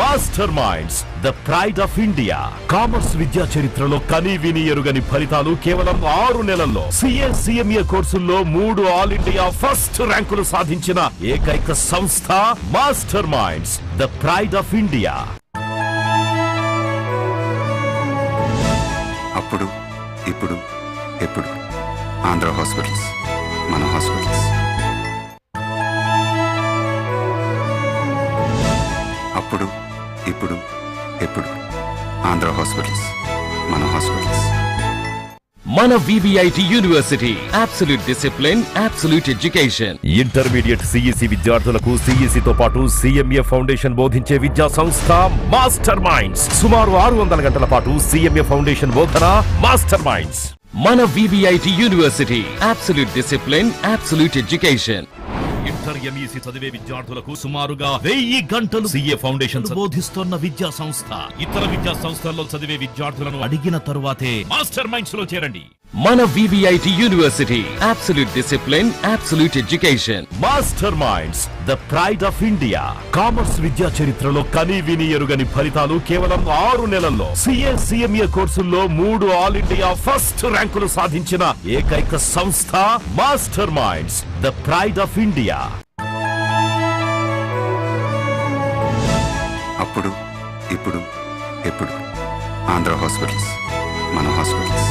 Master minds the pride of India. Commerce విద్యా చరిత్రలో కని విని ఎరుగని ఫలితాలు కేవలం 6 నెలల్లో. CA కోర్సుల్లో 3 ఆల్ ఇండియా ఫస్ట్ ర్యాంకులు సాధించిన ఏకైక సంస్థ master minds the pride of India. అప్పుడు ఇప్పుడు ఎప్పుడు ఆంధ్ర హాస్పిటల్స్ మన హాస్పిటల్స్. అప్పుడు ఇప్పుడు ఎప్పుడు ఆంధ్ర హాస్పిటల్స్ మన హాస్పిటల్స్. మన VVIT university absolute discipline, absolute education. Intermediate CEC విద్యార్థులకు CEC తో పాటు CMA ఫౌండేషన్ బోధించే విద్యా సంస్థ మాస్టర్ మైండ్స్. సుమారు 600 గంటల పాటు CMA ఫౌండేషన్ బోధన మాస్టర్ మైండ్స్. మన VVIT university absolute discipline, absolute education. Inter MEC చదివే విద్యార్థులకు సుమారుగా 1000 గంటలు CA ఫౌండేషన్ బోధిస్తున్న విద్యా సంస్థ. ఇతర విద్యా సంస్థల్లో చదివే విద్యార్థులను అడిగిన తరువాతే మాస్టర్ మైండ్స్ లో చేరండి. మన VVIT university absolute discipline, absolute education. Master minds the pride of India. Commerce విద్యా చరిత్రలో కని విని ఎరుగని ఫలితాలు కేవలం 6 నెలల్లో. CMA కోర్సుల్లో 3 ఆల్ ఇండియా ఫస్ట్ ర్యాంకులు సాధించిన ఏకైక సంస్థ master minds the pride of India. అప్పుడు ఇప్పుడు ఎప్పుడు ఆంధ్ర హాస్పిటల్స్ మన హాస్పిటల్స్.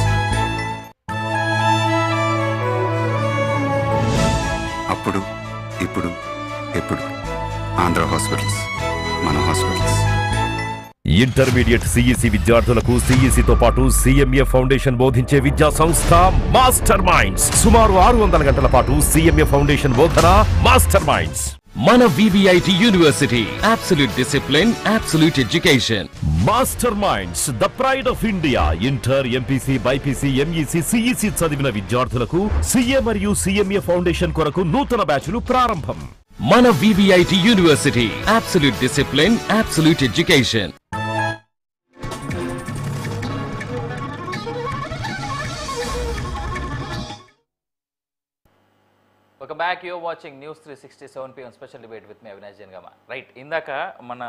అప్పుడు ఇప్పుడు ఎప్పుడు ఆంధ్ర హాస్పిటల్స్ మన హాస్పిటల్స్. ఇంటర్మీడియట్ CEC విద్యార్థులకు CEC తో పాటు CMA ఫౌండేషన్ బోధించే విద్యా సంస్థ మాస్టర్ మైండ్స్. సుమారు 600 గంటల పాటు CMA ఫౌండేషన్ బోధన మాస్టర్ మైండ్స్. మన VVIT university absolute discipline, absolute education. Master minds the pride of India. Inter, MPC, BIPC, MEC, CEC చదివిన విద్యార్థులకు CA మరియు CMA ఫౌండేషన్ కొరకు నూతన బ్యాచ్లు ప్రారంభం. మన VVIT university absolute discipline, absolute education. Welcome back. You're watching News 360 7 PM special debate with me Avinash Jengama. Right. ఇందాక మన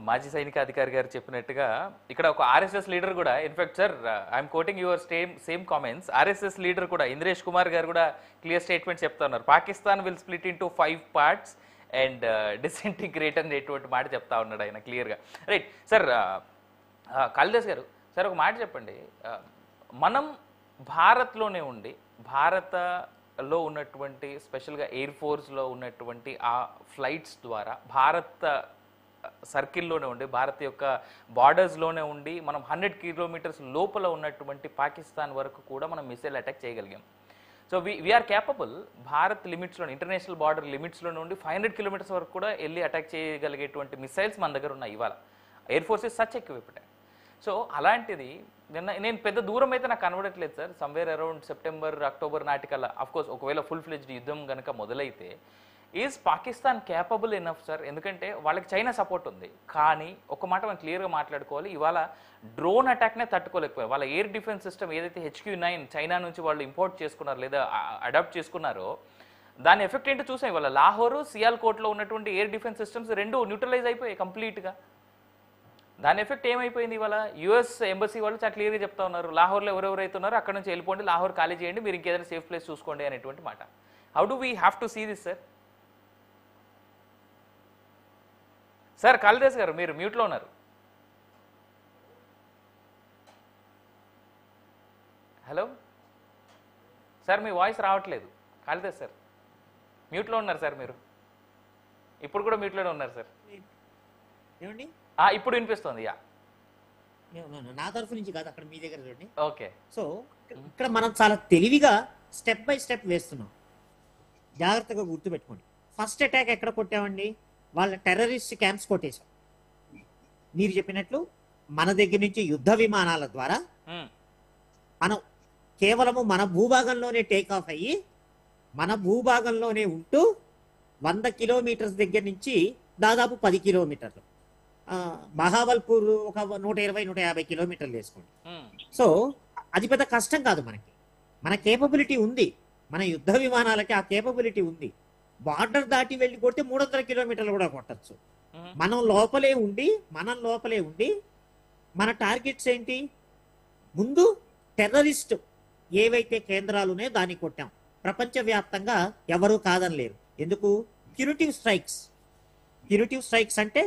మాజీ సైనిక అధికారి గారు చెప్పినట్టుగా ఇక్కడ ఒక RSS లీడర్ కూడా in fact sir I'm quoting your same comments. RSS leader కూడా ఇంద్రేష్ కుమార్ గారు కూడా క్లియర్ స్టేట్మెంట్ చెప్తా ఉన్నారు. Pakistan will split into 5 parts and disintegrate అనేటువంటి మాట చెప్తా ఉన్నాడు ఆయన క్లియర్గా. రైట్ సార్ కాళిదాస్ గారు, సార్ ఒక మాట చెప్పండి. మనం భారత్లోనే ఉండి భారతలో ఉన్నటువంటి స్పెషల్గా ఎయిర్ ఫోర్స్లో ఉన్నటువంటి ఆ ఫ్లైట్స్ ద్వారా భారత సర్కిల్లోనే ఉండి భారత్ యొక్క బార్డర్స్లోనే ఉండి మనం 100 kilometers లోపల ఉన్నటువంటి పాకిస్తాన్ వరకు కూడా మనం మిసైల్ అటాక్ చేయగలిగాం. సో వీఆర్ క్యాపబుల్ భారత్ లిమిట్స్లో ఇంటర్నేషనల్ బార్డర్ లిమిట్స్లో నుండి 500 kilometers వరకు కూడా వెళ్ళి అటాక్ చేయగలిగేటువంటి మిసైల్స్ మన దగ్గర ఉన్నాయి ఇవాళ. Air force is such equipped. So అలాంటిది నేను పెద్ద దూరం అయితే నాకు కనబడట్లేదు sir. Somewhere around September, October నాటికల్లా అఫ్కోర్స్ ఒకవేళ ఫుల్ ఫ్లెడ్జ్డ్ యుద్ధం కనుక మొదలైతే is Pakistan capable enough sir? ఎందుకంటే వాళ్ళకి చైనా సపోర్ట్ ఉంది. కానీ ఒక మాట మనం క్లియర్గా మాట్లాడుకోవాలి, ఇవాళ డ్రోన్ అటాక్నే తట్టుకోలేకపోయారు. వాళ్ళ ఎయిర్ డిఫెన్స్ సిస్టమ్ ఏదైతే HQ-9 చైనా నుంచి వాళ్ళు ఇంపోర్ట్ చేసుకున్నారు లేదా అడాప్ట్ చేసుకున్నారో దాని ఎఫెక్ట్ ఏంటో చూసాం. ఇవాళ లాహోరు, సియాల్కోట్లో ఉన్నటువంటి ఎయిర్ డిఫెన్స్ సిస్టమ్స్ రెండు న్యూట్రలైజ్ అయిపోయాయి కంప్లీట్గా. దాని ఎఫెక్ట్ ఏమైపోయింది? ఇవాళ US ఎంబసీ వాళ్ళు చాలా క్లియర్గా చెప్తా ఉన్నారు, లాహోర్లో ఎవరెవరైతే ఉన్నారో అక్కడ నుంచి వెళ్ళిపోండి, లాహోర్ ఖాళీ చేయండి, మీరు ఇంకేదైనా సేఫ్ ప్లేస్ చూసుకోండి అనేటువంటి మాట. How do we have to see this sir? Sir Kalidas గారు మీరు మ్యూట్లో ఉన్నారు. హలో సార్, మీ వాయిస్ రావట్లేదు. కాళిదాస్ సార్ మ్యూట్లో ఉన్నారు సార్. మీరు ఇప్పుడు కూడా మ్యూట్లోనే ఉన్నారు సార్. ఏమండి ఇప్పుడు వినిపిస్తుంది. యా, నా తరఫు నుంచి కాదు, అక్కడ మీ దగ్గర చూడండి. ఓకే. సో ఇక్కడ మనం చాలా తెలివిగా స్టెప్ బై స్టెప్ వేస్తున్నాం. జాగ్రత్తగా గుర్తుపెట్టుకోండి. ఫస్ట్ అటాక్ ఎక్కడ కొట్టామండి? వాళ్ళ టెర్రరిస్ట్ క్యాంప్స్ కొట్టేశాం. మీరు చెప్పినట్లు మన దగ్గర నుంచి యుద్ధ విమానాల ద్వారా మనం కేవలము మన భూభాగంలోనే టేక్ ఆఫ్ అయ్యి మన భూభాగంలోనే ఉంటూ 100 kilometers దగ్గర నుంచి దాదాపు 10 kilometers బహావల్పూర్ ఒక 120-150 కిలోమీటర్లు వేసుకోండి. ఉమ్, సో అది పెద్ద కష్టం కాదు మనకి. మన కేపబిలిటీ ఉంది, మన యుద్ధ విమానాలకి ఆ కేపబిలిటీ ఉంది. బార్డర్ దాటి వెళ్ళి కొడితే 300 కిలోమీటర్లు కూడా కొట్టచ్చు. ఉమ్, మనం లోపలే ఉండి మన టార్గెట్స్ ఏంటి? ముందు టెర్రరిస్ట్ ఏవైతే కేంద్రాలు ఉన్నాయో దాన్ని కొట్టాం. ప్రపంచవ్యాప్తంగా ఎవరూ కాదనలేరు. ఎందుకు? ప్యూనిటివ్ స్ట్రైక్స్ అంటే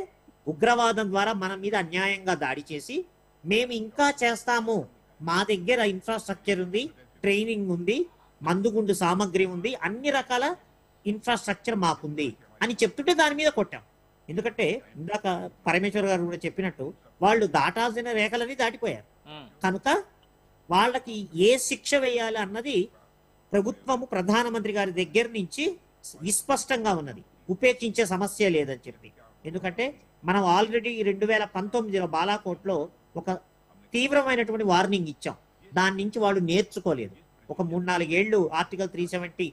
ఉగ్రవాదం ద్వారా మన మీద అన్యాయంగా దాడి చేసి మేము ఇంకా చేస్తాము, మా దగ్గర ఇన్ఫ్రాస్ట్రక్చర్ ఉంది, ట్రైనింగ్ ఉంది, మందుగుండు సామగ్రి ఉంది, అన్ని రకాల ఇన్ఫ్రాస్ట్రక్చర్ మాకుంది అని చెప్తుంటే దాని మీద కొట్టాం. ఎందుకంటే ఇందాక పరమేశ్వర్ గారు కూడా చెప్పినట్టు వాళ్ళు దాటాల్సిన రేఖలని దాటిపోయారు. ఉమ్, కనుక వాళ్ళకి ఏ శిక్ష వేయాలి అన్నది ప్రభుత్వము ప్రధానమంత్రి గారి దగ్గర నుంచి విస్పష్టంగా ఉన్నది. ఉపేక్షించే సమస్య లేదని చెప్పి. ఎందుకంటే మనం ఆల్రెడీ 2019లో బాలాకోట్లో ఒక తీవ్రమైనటువంటి వార్నింగ్ ఇచ్చాం. దాని నుంచి వాళ్ళు నేర్చుకోలేదు. ఒక 3-4 ఏళ్ళు ఆర్టికల్ 370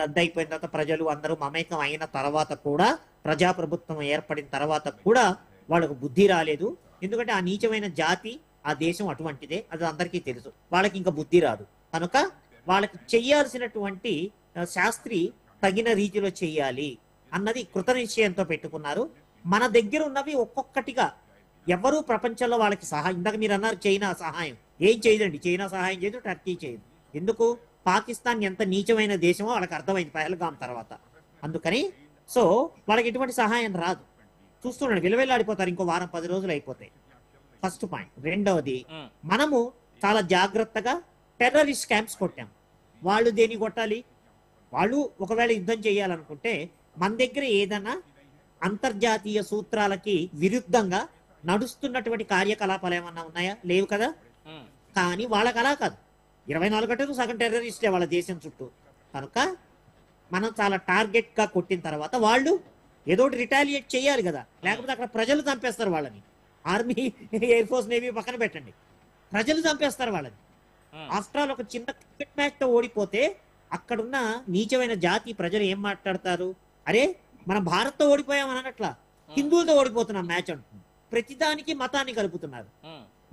రద్దయిపోయిన తర్వాత ప్రజలు అందరూ మమేకం అయిన తర్వాత కూడా, ప్రజాప్రభుత్వం ఏర్పడిన తర్వాత కూడా వాళ్ళకు బుద్ధి రాలేదు. ఎందుకంటే ఆ నీచమైన జాతి, ఆ దేశం అటువంటిదే, అది అందరికీ తెలుసు. వాళ్ళకి ఇంకా బుద్ధి రాదు. కనుక వాళ్ళకి చెయ్యాల్సినటువంటి శాస్త్రి తగిన రీతిలో చెయ్యాలి అన్నది కృత నిశ్చయంతో పెట్టుకున్నారు. మన దగ్గర ఉన్నవి ఒక్కొక్కటిగా ఎవరు ప్రపంచంలో వాళ్ళకి సహాయం, ఇందాక మీరు అన్నారు చైనా సహాయం ఏం చేయదండి. చైనా సహాయం చేయదు, టర్కీ చేయదు. ఎందుకు? పాకిస్తాన్ ఎంత నీచమైన దేశమో వాళ్ళకి అర్థమైంది పహల్గాం తర్వాత. అందుకని సో వాళ్ళకి ఎటువంటి సహాయం రాదు. చూస్తున్నాడు, విలువెల్లాడిపోతారు. ఇంకో వారం 10 రోజులు అయిపోతాయి. First point. రెండవది, మనము చాలా జాగ్రత్తగా టెర్రరిస్ట్ క్యాంప్స్ కొట్టాం. వాళ్ళు దేన్ని కొట్టాలి? వాళ్ళు ఒకవేళ యుద్ధం చేయాలనుకుంటే మన దగ్గర ఏదైనా అంతర్జాతీయ సూత్రాలకి విరుద్ధంగా నడుస్తున్నటువంటి కార్యకలాపాలు ఏమన్నా ఉన్నాయా? లేవు కదా. కానీ వాళ్ళకి అలా కాదు. 24 గంటలు సగం టెర్రరిస్టే వాళ్ళ దేశం చుట్టూ. కనుక మనం చాలా టార్గెట్ గా కొట్టిన తర్వాత వాళ్ళు ఏదో ఒకటి రిటాలియేట్ చేయాలి కదా, లేకపోతే అక్కడ ప్రజలు చంపేస్తారు వాళ్ళని. ఆర్మీ, ఎయిర్ ఫోర్స్, నేవీ పక్కన పెట్టండి, ప్రజలు చంపేస్తారు వాళ్ళని. ఆఫ్టర్ ఆల్ ఒక చిన్న క్రికెట్ మ్యాచ్ తో ఓడిపోతే అక్కడున్న నీచమైన జాతి ప్రజలు ఏం మాట్లాడతారు? అరే మనం భారత్ తో ఓడిపోయామని అన్నట్లా హిందువులతో ఓడిపోతున్నాం మ్యాచ్ అంటున్నారు. ప్రతిదానికి మతాన్ని కలుపుతున్నారు.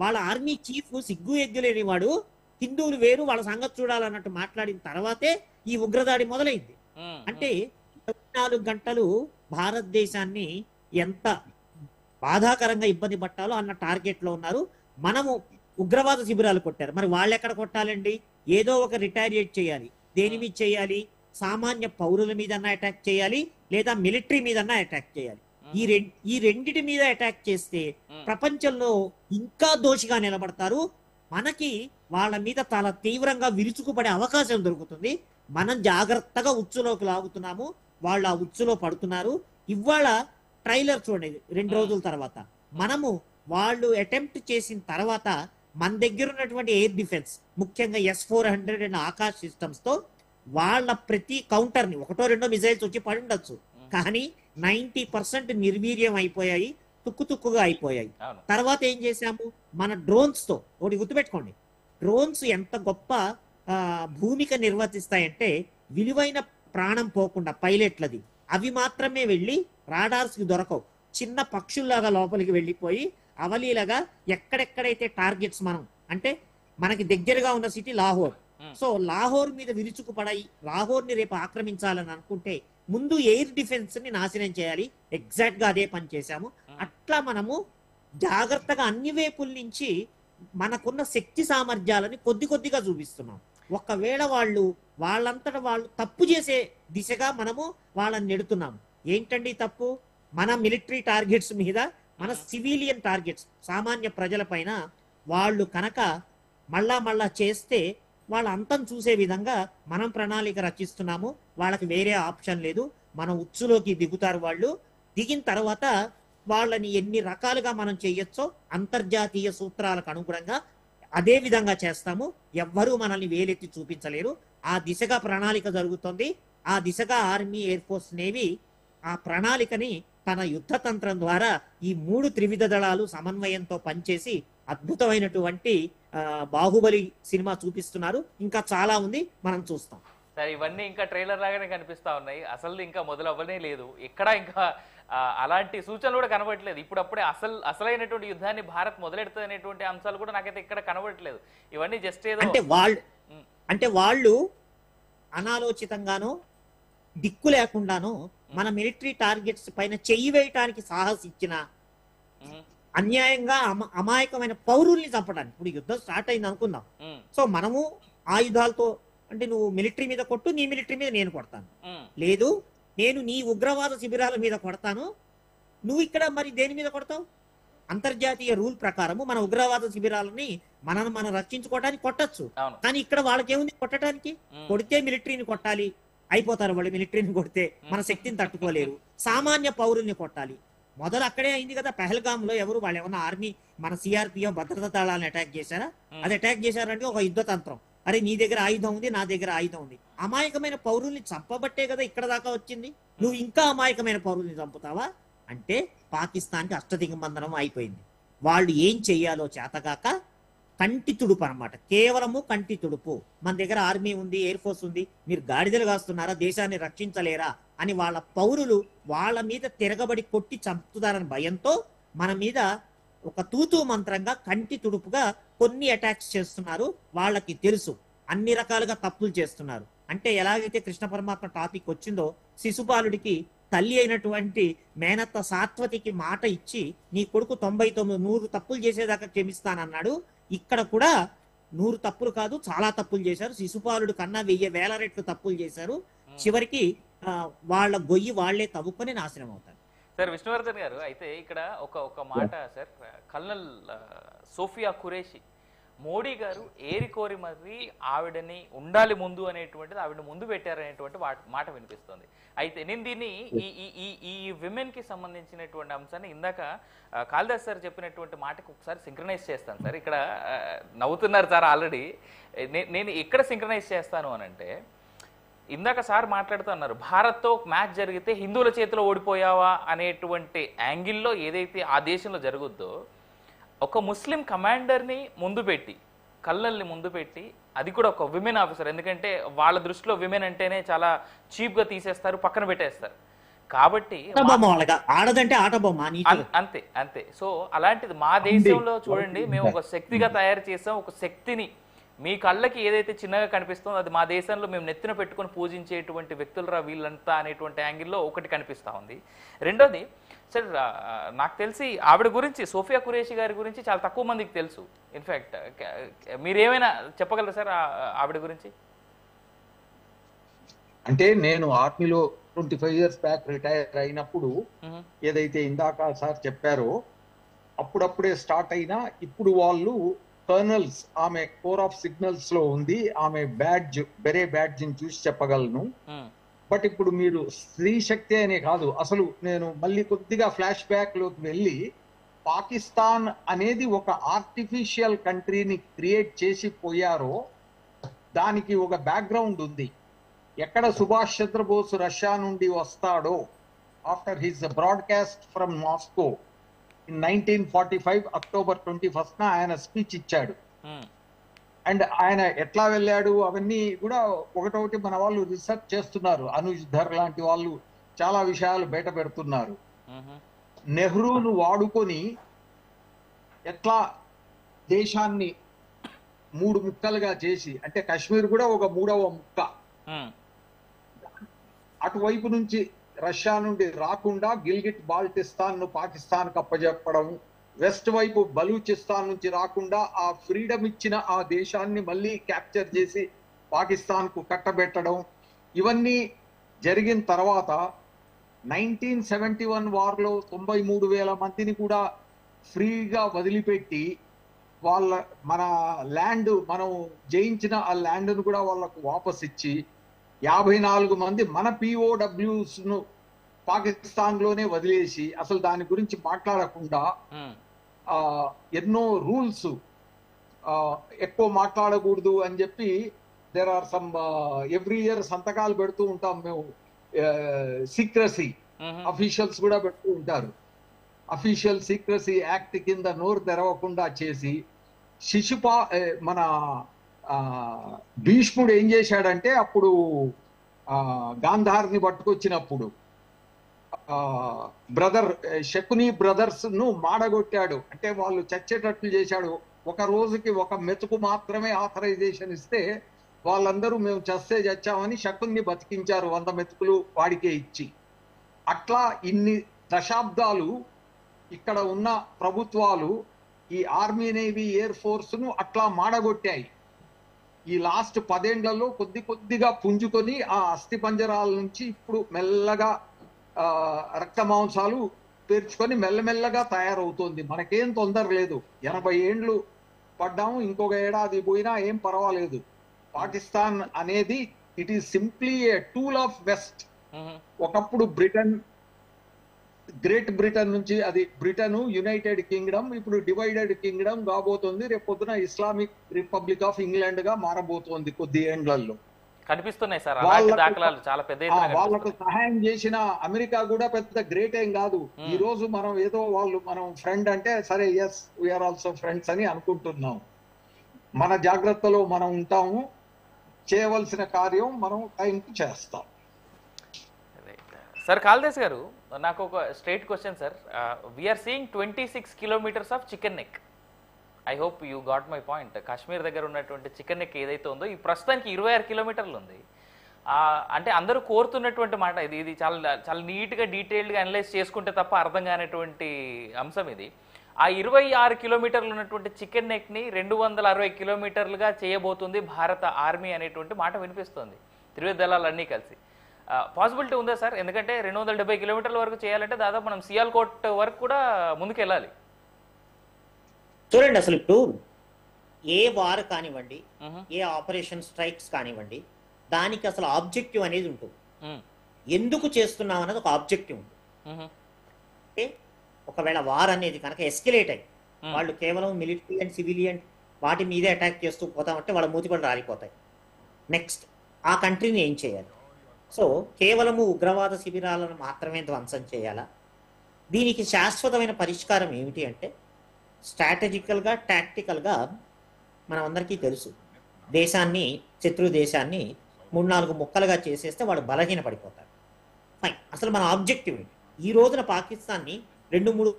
వాళ్ళ ఆర్మీ చీఫ్ సిగ్గు ఎగ్గులేని వాడు హిందువులు వేరు, వాళ్ళ సంగతి చూడాలన్నట్టు మాట్లాడిన తర్వాతే ఈ ఉగ్రదాడి మొదలైంది. అంటే 24 గంటలు భారతదేశాన్ని ఎంత బాధాకరంగా ఇబ్బంది పట్టాలో అన్న టార్గెట్ లో ఉన్నారు. మనము ఉగ్రవాద శిబిరాలు కొట్టారు. మరి వాళ్ళు ఎక్కడ కొట్టాలండి? ఏదో ఒక రిటాలియేట్ చేయాలి. దేని మీద చేయాలి? సామాన్య పౌరుల మీదన్నా అటాక్ చేయాలి, లేదా మిలిటరీ మీదన్నా అటాక్ చేయాలి. ఈ రెండిటి మీద అటాక్ చేస్తే ప్రపంచంలో ఇంకా దోషిగా నిలబడతారు. మనకి వాళ్ళ మీద చాలా తీవ్రంగా విరుచుకుపడే అవకాశం దొరుకుతుంది. మనం జాగ్రత్తగా ఉచ్చులోకి లాగుతున్నాము, వాళ్ళు ఆ ఉచ్చులో పడుతున్నారు. ఇవాళ ట్రైలర్ చూడండి, 2 రోజుల తర్వాత మనము వాళ్ళు అటెంప్ట్ చేసిన తర్వాత మన దగ్గర ఉన్నటువంటి ఎయిర్ డిఫెన్స్, ముఖ్యంగా S-400 అండ్ ఆకాశ్ సిస్టమ్స్ తో వాళ్ళ ప్రతి కౌంటర్ ని 1-2 మిసైల్స్ వచ్చి పడి ఉండొచ్చు, కానీ 90% నిర్వీర్యం అయిపోయాయి, తుక్కుగా అయిపోయాయి. తర్వాత ఏం చేశాము? మన డ్రోన్స్ తో, ఒకటి గుర్తుపెట్టుకోండి, డ్రోన్స్ ఎంత గొప్ప భూమిక నిర్వర్తిస్తాయంటే విలువైన ప్రాణం పోకుండా పైలట్లది, అవి మాత్రమే వెళ్ళి రాడార్స్ కి దొరకవు, చిన్న పక్షుల్లాగా లోపలికి వెళ్ళిపోయి అవలీలగా ఎక్కడెక్కడైతే టార్గెట్స్ మనం, అంటే మనకి దగ్గరగా ఉన్న సిటీ లాహోర్, సో లాహోర్ మీద విరుచుకుపడాయి. లాహోర్ ని రేపు ఆక్రమించాలని అనుకుంటే ముందు ఎయిర్ డిఫెన్స్ ని నాశనం చేయాలి. ఎగ్జాక్ట్ గా అదే పని చేశాము. అట్లా మనము జాగ్రత్తగా అన్ని వైపుల నుంచి మనకున్న శక్తి సామర్థ్యాలని కొద్దిగా చూపిస్తున్నాం. ఒకవేళ వాళ్ళంతటా వాళ్ళు తప్పు చేసే దిశగా మనము వాళ్ళని నెడుతున్నాము. ఏంటండి తప్పు? మన మిలిటరీ టార్గెట్స్ మీద, మన సివిలియన్ టార్గెట్స్, సామాన్య ప్రజల పైన వాళ్ళు కనుక మళ్ళా చేస్తే వాళ్ళ అంతం చూసే విధంగా మనం ప్రణాళిక రచిస్తున్నాము. వాళ్ళకి వేరే ఆప్షన్ లేదు. మన ఉచ్చులోకి దిగుతారు. వాళ్ళు దిగిన తర్వాత వాళ్ళని ఎన్ని రకాలుగా మనం చేయొచ్చో అంతర్జాతీయ సూత్రాలకు అనుగుణంగా అదే విధంగా చేస్తాము. ఎవ్వరూ మనల్ని వేలెత్తి చూపించలేరు. ఆ దిశగా ప్రణాళిక జరుగుతుంది. ఆ దిశగా ఆర్మీ, ఎయిర్ ఫోర్స్, నేవీ ఆ ప్రణాళికని తన యుద్ధ తంత్రం ద్వారా ఈ 3 త్రివిధ దళాలు సమన్వయంతో పనిచేసి అద్భుతమైనటువంటి బాహుబలి సినిమా చూపిస్తున్నారు. ఇంకా చాలా ఉంది, మనం చూస్తాం. సరే, ఇవన్నీ ఇంకా ట్రైలర్ లాగానే కనిపిస్తా ఉన్నాయి. అసలు ఇంకా మొదలవ్వనే లేదు. ఎక్కడ ఇంకా అలాంటి సూచనలు కూడా కనబడట్లేదు. ఇప్పుడప్పుడే అసలైనటువంటి యుద్ధాన్ని భారత్ మొదలెడుతుంది అనేటువంటి అంశాలు కూడా నాకైతే ఇక్కడ కనబడట్లేదు. ఇవన్నీ జస్ట్ ఏదో అంటే వాళ్ళు అనాలోచితంగానో దిక్కు లేకుండానో మన మిలిటరీ టార్గెట్స్ పైన చెయ్యి వేయటానికి సాహసించిన అన్యాయంగా అమాయకమైన పౌరుల్ని చంపడానికి. ఇప్పుడు యుద్ధం స్టార్ట్ అయింది అనుకుందాం. సో మనము ఆయుధాలతో అంటే నువ్వు మిలిటరీ మీద కొట్టు, నీ మిలిటరీ మీద నేను కొడతాను, లేదు నేను నీ ఉగ్రవాద శిబిరాల మీద కొడతాను, నువ్వు ఇక్కడ మరి దేని మీద కొడతావు? అంతర్జాతీయ రూల్ ప్రకారము మన ఉగ్రవాద శిబిరాలని మనం రక్షించుకోవడానికి కొట్టచ్చు. కానీ ఇక్కడ వాళ్ళకేముంది కొట్టడానికి? కొడితే మిలిటరీని కొట్టాలి, అయిపోతారు వాళ్ళు. మిలిటరీని కొడితే మన శక్తిని తట్టుకోలేరు. సామాన్య పౌరుల్ని కొట్టాలి. మొదలు అక్కడే అయింది కదా పెహల్గామ్ లో. ఎవరు వాళ్ళు ఏమన్నా ఆర్మీ మన సిఆర్పిఎఫ్ భద్రతా దళాలను అటాక్ చేశారా? అది అటాక్ చేశారంటే ఒక యుద్ధ తంత్రం. అరే నీ దగ్గర ఆయుధం ఉంది, నా దగ్గర ఆయుధం ఉంది. అమాయకమైన పౌరుల్ని చంపబట్టే కదా ఇక్కడ దాకా వచ్చింది. నువ్వు ఇంకా అమాయకమైన పౌరుల్ని చంపుతావా అంటే పాకిస్తాన్కి అష్టదిగ్బంధనం అయిపోయింది. వాళ్ళు ఏం చెయ్యాలో చేతగాక కంటి తుడుపు అనమాట, కేవలము కంటి తుడుపు. మన దగ్గర ఆర్మీ ఉంది, ఎయిర్ ఫోర్స్ ఉంది, మీరు గాడిదలు కాస్తున్నారా, దేశాన్ని రక్షించలేరా అని వాళ్ళ పౌరులు వాళ్ళ మీద తిరగబడి కొట్టి చంపుతారని భయంతో మన మీద ఒక తూతూ మంత్రంగా కంటి తుడుపుగా కొన్ని అటాక్స్ చేస్తున్నారు. వాళ్ళకి తెలుసు అన్ని రకాలుగా తప్పులు చేస్తున్నారు. అంటే ఎలాగైతే కృష్ణ పరమాత్మ టాపిక్ వచ్చిందో, శిశుపాలుడికి తల్లి అయినటువంటి మేనత్త సాత్వతికి మాట ఇచ్చి నీ కొడుకు 99 తప్పులు చేసేదాకా క్షమిస్తానన్నాడు. ఇక్కడ కూడా 100 తప్పులు కాదు, చాలా తప్పులు చేశారు. శిశుపాలుడు కన్నా 1000 రెట్లు తప్పులు చేశారు. చివరికి వాళ్ళ గొయ్యి వాళ్లే తవ్వుకొని నాశనం అవుతారు. సార్ విష్ణువర్ధన్ గారు, అయితే ఇక్కడ ఒక మాట సార్, కల్నల్ సోఫియా ఖురేషి మోడీ గారు ఏరి కోరి మరి ఆవిడని ఉండాలి ముందు అనేటువంటిది ఆవిడ ముందు పెట్టారనేటువంటి మాట వినిపిస్తుంది. అయితే నేను దీన్ని ఈ విమెన్ కి సంబంధించినటువంటి అంశాన్ని ఇందాక కాళిదాస్ సార్ చెప్పినటువంటి మాటకి ఒకసారి సింక్రనైజ్ చేస్తాను సార్. ఇక్కడ నవ్వుతున్నారు సార్ ఆల్రెడీ. నేను ఎక్కడ సింక్రనైజ్ చేస్తాను అని అంటే, ఇందాక సార్ మాట్లాడుతూ అన్నారు భారత్తో మ్యాచ్ జరిగితే హిందువుల చేతిలో ఓడిపోయావా అనేటువంటి యాంగిల్లో ఏదైతే ఆ దేశంలో జరుగుద్దో, ఒక ముస్లిం కమాండర్ని ముందు పెట్టి, కల్నల్ని ముందు పెట్టి, అది కూడా ఒక విమెన్ ఆఫీసర్, ఎందుకంటే వాళ్ళ దృష్టిలో విమెన్ అంటేనే చాలా చీప్గా తీసేస్తారు, పక్కన పెట్టేస్తారు. కాబట్టి ఆడదంటే ఆట బొమ్మ అంతే అంతే. సో అలాంటిది మా దేశంలో చూడండి, మేము ఒక శక్తిగా తయారు చేసాం. ఒక శక్తిని మీ కళ్ళకి ఏదైతే చిన్నగా కనిపిస్తుందో అది మా దేశంలో మేము నెత్తిన పెట్టుకొని పూజించేటువంటి వ్యక్తులరా వీళ్ళంతా అనేటువంటి యాంగిల్లో ఒకటి కనిపిస్తూ ఉంది. రెండోది సార్, నాకు తెలిసి ఆవిడ గురించి, సోఫియా ఖురేషి గారి గురించి చాలా తక్కువ మందికి తెలుసు. ఇన్ఫ్యాక్ట్ మీరేమైనా చెప్పగలరా సార్ ఆవిడ గురించి? అంటే నేను ఆర్మీలో 25 years బ్యాక్ రిటైర్ అయినప్పుడు ఏదైతే ఇందాక సార్ చెప్పారో అప్పుడప్పుడే స్టార్ట్ అయినా, ఇప్పుడు వాళ్ళు కర్నల్స్, ఆమె కోర్ ఆఫ్ సిగ్నల్స్ లో ఉంది, ఆమె బ్యాడ్జ్, బెరే బ్యాడ్జ్ ని చూసి చెప్పగలను. బట్ ఇప్పుడు మీరు స్త్రీ శక్తి అనే కాదు, అసలు నేను మళ్ళీ కొద్దిగా ఫ్లాష్ బ్యాక్ లోకి వెళ్ళి, పాకిస్తాన్ అనేది ఒక ఆర్టిఫిషియల్ కంట్రీని క్రియేట్ చేసి పోయారో దానికి ఒక బ్యాక్గ్రౌండ్ ఉంది. ఎక్కడ సుభాష్ చంద్రబోస్ రష్యా నుండి వస్తాడో after his broadcast from Moscow in 1945 October 21st ఆయన స్పీచ్ ఇచ్చాడు. అండ్ ఆయన ఎట్లా వెళ్ళాడు అవన్నీ కూడా ఒకటొకటి మన వాళ్ళు రీసెర్చ్ చేస్తున్నారు. అనుజ్ ధర్ లాంటి వాళ్ళు చాలా విషయాలు బయట పెడుతున్నారు. నెహ్రూను వాడుకొని ఎట్లా దేశాన్ని 3 ముక్కలుగా చేసి, అంటే కాశ్మీర్ కూడా ఒక 3వ ముక్క, అటువైపు నుంచి రష్యా నుండి రాకుండా గిల్గిట్ బాల్టిస్తాన్ ను పాకిస్తాన్ కు అప్పజెప్పడం, వెస్ట్ వైపు బలూచిస్తాన్ నుంచి రాకుండా ఆ ఫ్రీడమ్ ఇచ్చిన ఆ దేశాన్ని మళ్ళీ క్యాప్చర్ చేసి పాకిస్తాన్ కు కట్టబెట్టడం, ఇవన్నీ జరిగిన తర్వాత 1971 వార్లో 93,000 మందిని కూడా ఫ్రీగా వదిలిపెట్టి మన ల్యాండ్, మనం జయించిన ఆ ల్యాండ్ను కూడా వాళ్ళకు వాపస్ ఇచ్చి 54 మంది మన POWs ను పాకిస్తాన్ లోనే వదిలేసి, అసలు దాని గురించి మాట్లాడకుండా ఎన్నో రూల్స్, ఎక్కువ మాట్లాడకూడదు అని చెప్పి there are some every year సంతకాలు పెడుతూ ఉంటాం మేము, సీక్రసీ అఫీషియల్స్ కూడా పెడుతూ ఉంటారు. అఫీషియల్ సీక్రసీ యాక్ట్ కింద నోరు తెరవకుండా చేసి, మన భీష్ముడు ఏం చేశాడంటే, అప్పుడు గాంధార్ని పట్టుకొచ్చినప్పుడు బ్రదర్ శకుని బ్రదర్స్ ను మాడగొట్టాడు, అంటే వాళ్ళు చచ్చేటట్లు చేశాడు. ఒక రోజుకి ఒక మెతుకు మాత్రమే ఆథరైజేషన్ ఇస్తే వాళ్ళందరూ మేము చస్తే చచ్చామని శకుని బతికించారు 100 మెతుకులు వాడికే ఇచ్చి. అట్లా ఇన్ని దశాబ్దాలు ఇక్కడ ఉన్న ప్రభుత్వాలు ఈ ఆర్మీ, నేవీ, ఎయిర్ ఫోర్స్ ను అట్లా మాడగొట్టాయి. ఈ లాస్ట్ 10 ఏళ్లలో కొద్దిగా పుంజుకొని ఆ అస్థి పంజరాల నుంచి ఇప్పుడు మెల్లగా రక్త మాంసాలు పేర్చుకొని మెల్లమెల్లగా తయారవుతోంది. మనకేం తొందర లేదు, 80 ఏండ్లు పడ్డాము, ఇంకొక ఏడాది పోయినా ఏం పర్వాలేదు. పాకిస్తాన్ అనేది it is simply A tool of west. ఒకప్పుడు బ్రిటన్, గ్రేట్ బ్రిటన్ నుంచి అది బ్రిటన్, యునైటెడ్ కింగ్డమ్, ఇప్పుడు డివైడెడ్ కింగ్డమ్ కాబోతోంది. రేపు పొద్దున ఇస్లామిక్ రిపబ్లిక్ ఆఫ్ ఇంగ్లాండ్ గా మారబోతోంది కొద్ది ఏండ్లలో. కనిపిస్తున్నాయి సార్ అలాంటి దాఖలాలు చాలా పెద్ద ఎత్తున వాళ్ళకు సహాయం చేసిన అమెరికా కూడా పెద్ద గ్రేట్ ఏం కాదు. ఈ రోజు మనం ఏదో మనం ఫ్రెండ్ అంటే సరే, ఎస్ వీఆర్ ఆల్సో ఫ్రెండ్స్ అని అనుకుంటున్నాం. మన జాగ్రత్తలో మనం ఉంటాము, చేయవలసిన కార్యం మనం టైంకి చేస్తాం. సార్ కాళిదాస్ గారు, నాకు ఒక straight question sir. We're seeing 26 kilometres of chicken neck. I hope you got my point. Kashmir దగ్గర ఉన్నటువంటి చికెన్ నెక్ ఏదైతే ఉందో ఈ ప్రస్తుతానికి 26 కిలోమీటర్లు ఉంది. అంటే అందరూ కోరుతున్నటువంటి మాట ఇది. ఇది చాలా చాలా నీట్గా డీటెయిల్డ్గా అనలైజ్ చేసుకుంటే తప్ప అర్థం కానటువంటి అంశం ఇది. ఆ 26 కిలోమీటర్లు ఉన్నటువంటి చికెన్ నెక్ని 260 కిలోమీటర్లుగా చేయబోతుంది భారత ఆర్మీ అనేటువంటి మాట వినిపిస్తుంది, త్రివిధ దళాలన్నీ కలిసి. పాసిబిలిటీ ఉందా సార్? ఎందుకంటే 270 కిలోమీటర్ల వరకు చేయాలంటే దాదాపు మనం సియాల్కోట్ వరకు కూడా ముందుకు వెళ్ళాలి. చూడండి, అసలు ఇప్పుడు ఏ వార్ కానివ్వండి, ఏ ఆపరేషన్ స్ట్రైక్స్ కానివ్వండి, దానికి అసలు ఆబ్జెక్టివ్ అనేది ఉంటుంది. ఎందుకు చేస్తున్నాం అనేది ఒక ఆబ్జెక్టివ్ ఉంటుంది. అంటే ఒకవేళ వార్ అనేది కనుక ఎస్కలేట్ అయ్యి వాళ్ళు కేవలం మిలిటరీ అండ్ సివిలియన్ వాటి మీదే అటాక్ చేస్తూ పోతామంటే వాళ్ళ మూతిపళ్ళు రాలిపోతాయి. నెక్స్ట్ ఆ కంట్రీని ఏం చేయాలి? సో కేవలము ఉగ్రవాద శిబిరాలను మాత్రమే ధ్వంసం చేయాలా? దీనికి శాశ్వతమైన పరిష్కారం ఏమిటి అంటే, స్ట్రాటజికల్గా, టాక్టికల్గా మనం అందరికీ తెలుసు, దేశాన్ని, శత్రు దేశాన్ని 3-4 ముక్కలుగా చేసేస్తే వాడు బలహీన పడిపోతాడు. ఫైన్, అసలు మన ఆబ్జెక్టివ్ ఏంటి? ఈ రోజున పాకిస్తాన్ని 2-3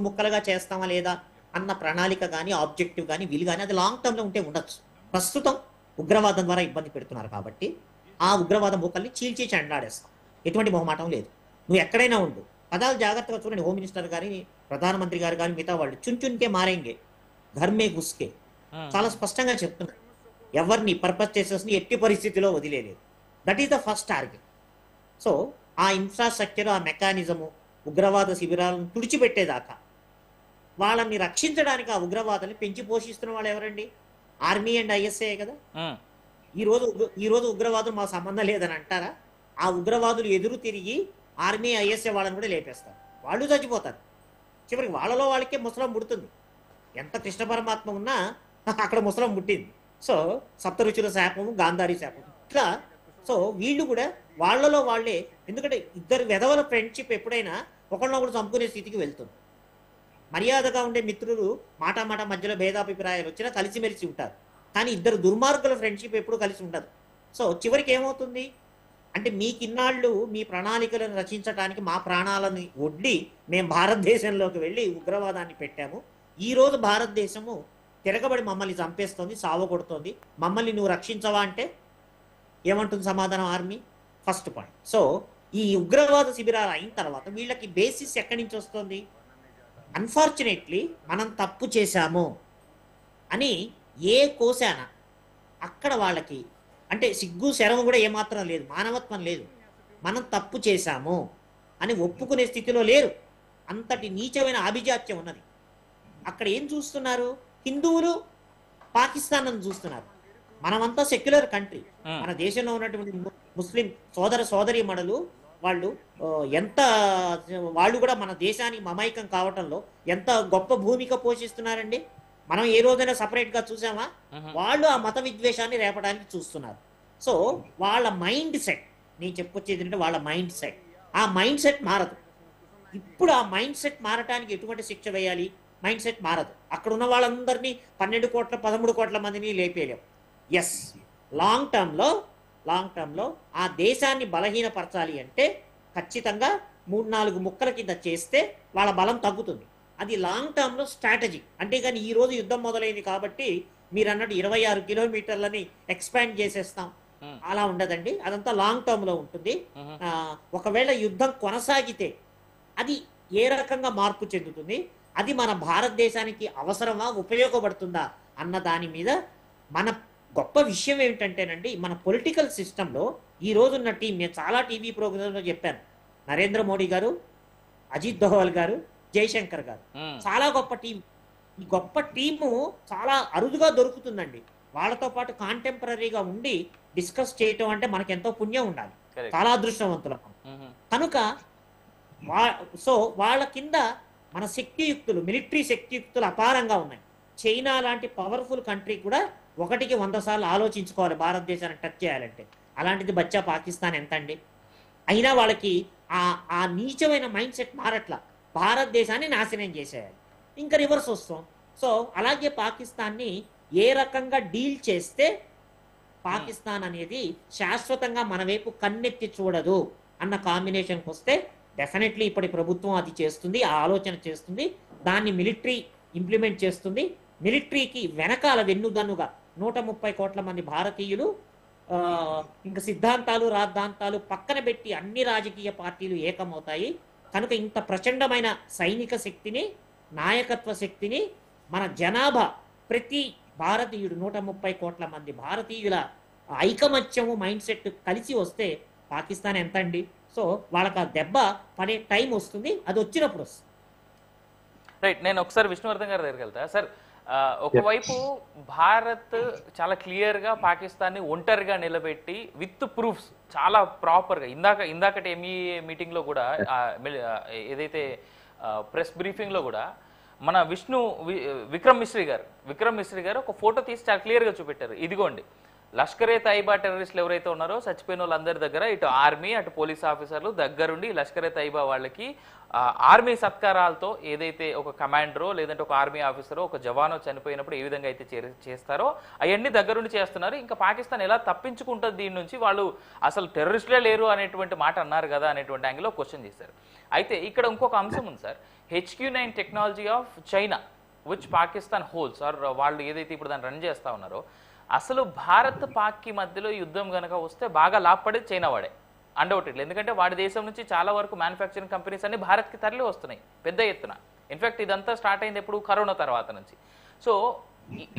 ముక్కలుగా చేస్తామా లేదా అన్న ప్రణాళిక కానీ, ఆబ్జెక్టివ్ కానీ, వీలు కానీ అది లాంగ్ టర్మ్లో ఉంటే ఉండొచ్చు. ప్రస్తుతం ఉగ్రవాదం ద్వారా ఇబ్బంది పెడుతున్నారు కాబట్టి ఆ ఉగ్రవాద ముక్కల్ని చీల్చి చెండాడేస్తాం, ఎటువంటి మొహమాటం లేదు. నువ్వు ఎక్కడైనా ఉండు, పదాలు జాగ్రత్తగా చూడండి. హోమ్ మినిస్టర్ గారి, ప్రధానమంత్రి గారు కానీ మిగతా వాళ్ళు చున్చున్కే మారేంగే, ఘర్మే గుస్కే చాలా స్పష్టంగా చెప్తున్నారు. ఎవరిని పర్పస్ చేసేసి ఎట్టి పరిస్థితిలో వదిలేదు. That is the first target. So ఆ ఇన్ఫ్రాస్ట్రక్చర్, ఆ మెకానిజము, ఉగ్రవాద శిబిరాలను తుడిచిపెట్టేదాకా వాళ్ళని రక్షించడానికి ఆ ఉగ్రవాదాన్ని పెంచి పోషిస్తున్న వాళ్ళు ఎవరండి? ఆర్మీ అండ్ ఐఎస్ఏ కదా. ఈ రోజు ఉగ్రవాదులు మా సంబంధం లేదని అంటారా? ఆ ఉగ్రవాదులు ఎదురు తిరిగి ఆర్మీ, ఐఎస్ఏ వాళ్ళని కూడా లేపేస్తారు, వాళ్ళు చచ్చిపోతారు. చివరికి వాళ్ళలో వాళ్ళకే ముసలం పుడుతుంది. ఎంత కృష్ణ పరమాత్మ ఉన్నా అక్కడ ముసలం పుట్టింది. సో సప్తరుచుల శాపము, గాంధారి శాపము ఇట్లా. సో వీళ్ళు కూడా వాళ్ళలో వాళ్ళే, ఎందుకంటే ఇద్దరు వెధవల ఫ్రెండ్షిప్ ఎప్పుడైనా ఒకళ్ళనొకడు చంపుకునే స్థితికి వెళ్తుంది. మర్యాదగా ఉండే మిత్రులు మాట మధ్యలో భేదాభిప్రాయాలు వచ్చినా కలిసిమెలిసి ఉంటారు. కానీ ఇద్దరు దుర్మార్గుల ఫ్రెండ్షిప్ ఎప్పుడు కలిసి ఉండదు. సో చివరికి ఏమవుతుంది అంటే, మీకిన్నాళ్ళు మీ ప్రణాళికలను రచించడానికి మా ప్రాణాలను ఒడ్డి మేము భారతదేశంలోకి వెళ్ళి ఉగ్రవాదాన్ని పెట్టాము. ఈరోజు భారతదేశము తిరగబడి మమ్మల్ని చంపేస్తోంది, సావగొడుతోంది. మమ్మల్ని నువ్వు రక్షించవా అంటే ఏమంటుంది సమాధానం ఆర్మీ? First point. సో ఈ ఉగ్రవాద శిబిరాలు అయిన తర్వాత వీళ్ళకి బేసిస్ ఎక్కడి నుంచి వస్తుంది? అన్ఫార్చునేట్లీ మనం తప్పు చేశాము అని ఏ కోశాన అక్కడ వాళ్ళకి అంటే సిగ్గు శరము కూడా ఏమాత్రం లేదు, మానవత్వం లేదు. మనం తప్పు చేశాము అని ఒప్పుకునే స్థితిలో లేరు. అంతటి నీచమైన ఆభిజాత్యం ఉన్నది. అక్కడ ఏం చూస్తున్నారు? హిందువులు పాకిస్తాన్ అని చూస్తున్నారు. మనమంతా సెక్యులర్ కంట్రీ. మన దేశంలో ఉన్నటువంటి ముస్లిం సోదర సోదరీమణులు వాళ్ళు కూడా మన దేశానికి మమైకం కావటంలో ఎంత గొప్ప భూమిక పోషిస్తున్నారండి. మనం ఏ రోజైనా సపరేట్గా చూసామా? వాళ్ళు ఆ మత విద్వేషాన్ని రేపడానికి చూస్తున్నారు. సో వాళ్ళ మైండ్ సెట్, నేను చెప్పొచ్చేది అంటే వాళ్ళ మైండ్ సెట్, ఆ మైండ్ సెట్ మారదు. ఇప్పుడు ఆ మైండ్ సెట్ మారటానికి ఎటువంటి శిక్ష వేయాలి? మైండ్ సెట్ మారదు. అక్కడ ఉన్న వాళ్ళందరినీ 12 కోట్ల 13 కోట్ల మందిని లేపేయలేం. ఎస్, లాంగ్ లాంగ్ టర్మ్లో ఆ దేశాన్ని బలహీనపరచాలి అంటే ఖచ్చితంగా 3-4 ముక్కల కింద చేస్తే వాళ్ళ బలం తగ్గుతుంది. అది లాంగ్ టర్మ్లో స్ట్రాటజీ. అంతేగాని ఈ రోజు యుద్ధం మొదలైంది కాబట్టి మీరు అన్నట్టు 26 కిలోమీటర్లని ఎక్స్పాండ్ చేసేస్తాం అలా ఉండదండి. అదంతా లాంగ్ టర్మ్లో ఉంటుంది. ఒకవేళ యుద్ధం కొనసాగితే అది ఏ రకంగా మార్పు చెందుతుంది, అది మన భారతదేశానికి అవసరమా, ఉపయోగపడుతుందా అన్న దాని మీద మన గొప్ప విషయం ఏమిటంటేనండి, మన పొలిటికల్ సిస్టంలో ఈ రోజున్న టీం, నేను చాలా టీవీ ప్రోగ్రాంలో చెప్పాను, నరేంద్ర మోడీ గారు, అజిత్ దోవల్ గారు, జయశంకర్ గారు, చాలా గొప్ప టీం. ఈ గొప్ప టీము చాలా అరుదుగా దొరుకుతుందండి. వాళ్ళతో పాటు కాంటెంపరీగా ఉండి డిస్కస్ చేయటం అంటే మనకి ఎంతో పుణ్యం ఉండాలి, చాలా అదృష్టవంతులం. కనుక సో వాళ్ళ కింద మన శక్తియుక్తులు, మిలిటరీ శక్తియుక్తులు అపారంగా ఉన్నాయి. చైనా లాంటి పవర్ఫుల్ కంట్రీ కూడా 1కి 100 సార్లు ఆలోచించుకోవాలి భారతదేశాన్ని టచ్ చేయాలంటే. అలాంటిది బచ్చా పాకిస్తాన్ ఎంత అండి? అయినా వాళ్ళకి ఆ నీచమైన మైండ్ సెట్ మారట్లా, భారతదేశాన్ని నాశనం చేసేయాలి. ఇంకా రివర్స్ వస్తాం. సో అలాగే పాకిస్తాన్ని ఏ రకంగా డీల్ చేస్తే పాకిస్తాన్ అనేది శాశ్వతంగా మన వైపు కన్నెత్తి చూడదు అన్న కాంబినేషన్కి వస్తే డెఫినెట్లీ ఇప్పటి ప్రభుత్వం అది చేస్తుంది, ఆ ఆలోచన చేస్తుంది, దాన్ని మిలిటరీ ఇంప్లిమెంట్ చేస్తుంది. మిలిటరీకి వెనకాల వెన్నుదన్నుగా 130 కోట్ల మంది భారతీయులు, ఇంకా సిద్ధాంతాలు రాద్ధాంతాలు పక్కన పెట్టి అన్ని రాజకీయ పార్టీలు ఏకమవుతాయి. కనుక ఇంత ప్రచండమైన సైనిక శక్తిని, నాయకత్వ శక్తిని మన జనాభా, ప్రతి భారతీయుడు 130 కోట్ల మంది భారతీయుల ఐకమత్యము, మైండ్ సెట్ కలిసి వస్తే పాకిస్తాన్ ఎంత అండి? సో వాళ్ళకి ఆ దెబ్బ పడే టైం వస్తుంది, అది వచ్చినప్పుడు వస్తుంది. రైట్. నేను ఒకసారి విష్ణువర్ధన్ గారి దగ్గరికి వెళ్తా. సార్, ఒకవైపు భారత్ చాలా క్లియర్గా పాకిస్తాన్ని ఒంటరిగా నిలబెట్టి విత్ ప్రూఫ్స్ చాలా ప్రాపర్గా, ఇందాకటి ఎంఈఏ మీటింగ్లో కూడా, ఏదైతే ప్రెస్ బ్రీఫింగ్లో కూడా మన విక్రమ్ మిశ్రీ గారు ఒక ఫోటో తీసి చాలా క్లియర్గా చూపెట్టారు. ఇదిగోండి, లష్కరే తైబా టెర్రరిస్టులు ఎవరైతే ఉన్నారో చచ్చిపోయిన వాళ్ళందరి దగ్గర ఇటు ఆర్మీ అటు పోలీస్ ఆఫీసర్లు దగ్గరుండి లష్కరే తైబా వాళ్ళకి ఆర్మీ సత్కారాలతో ఏదైతే ఒక కమాండరో లేదంటే ఒక ఆర్మీ ఆఫీసరో ఒక జవానో చనిపోయినప్పుడు ఏ విధంగా అయితే చేస్తారో అవన్నీ దగ్గరుండి చేస్తున్నారు. ఇంకా పాకిస్తాన్ ఎలా తప్పించుకుంటుంది దీని నుంచి, వాళ్ళు అసలు టెర్రరిస్టులే లేరు అనేటువంటి మాట అన్నారు కదా అనేటువంటి యాంగిల్లో క్వశ్చన్ చేశారు. అయితే ఇక్కడ ఇంకొక అంశం ఉంది sir, HQ-9 technology of China which Pakistan holds, or వాళ్ళు ఏదైతే ఇప్పుడు దాన్ని రన్ చేస్తూ ఉన్నారో, అసలు భారత్ పాక్కి మధ్యలో యుద్ధం కనుక వస్తే బాగా లాభపడేది చైనా వాడే, అన్డౌటెడ్లీ. ఎందుకంటే వాడి దేశం నుంచి చాలా వరకు మ్యానుఫ్యాక్చరింగ్ కంపెనీస్ అన్ని భారత్కి తరలి వస్తున్నాయి పెద్ద ఎత్తున. ఇన్ఫ్యాక్ట్ ఇదంతా స్టార్ట్ అయింది ఎప్పుడు, కరోనా తర్వాత నుంచి. సో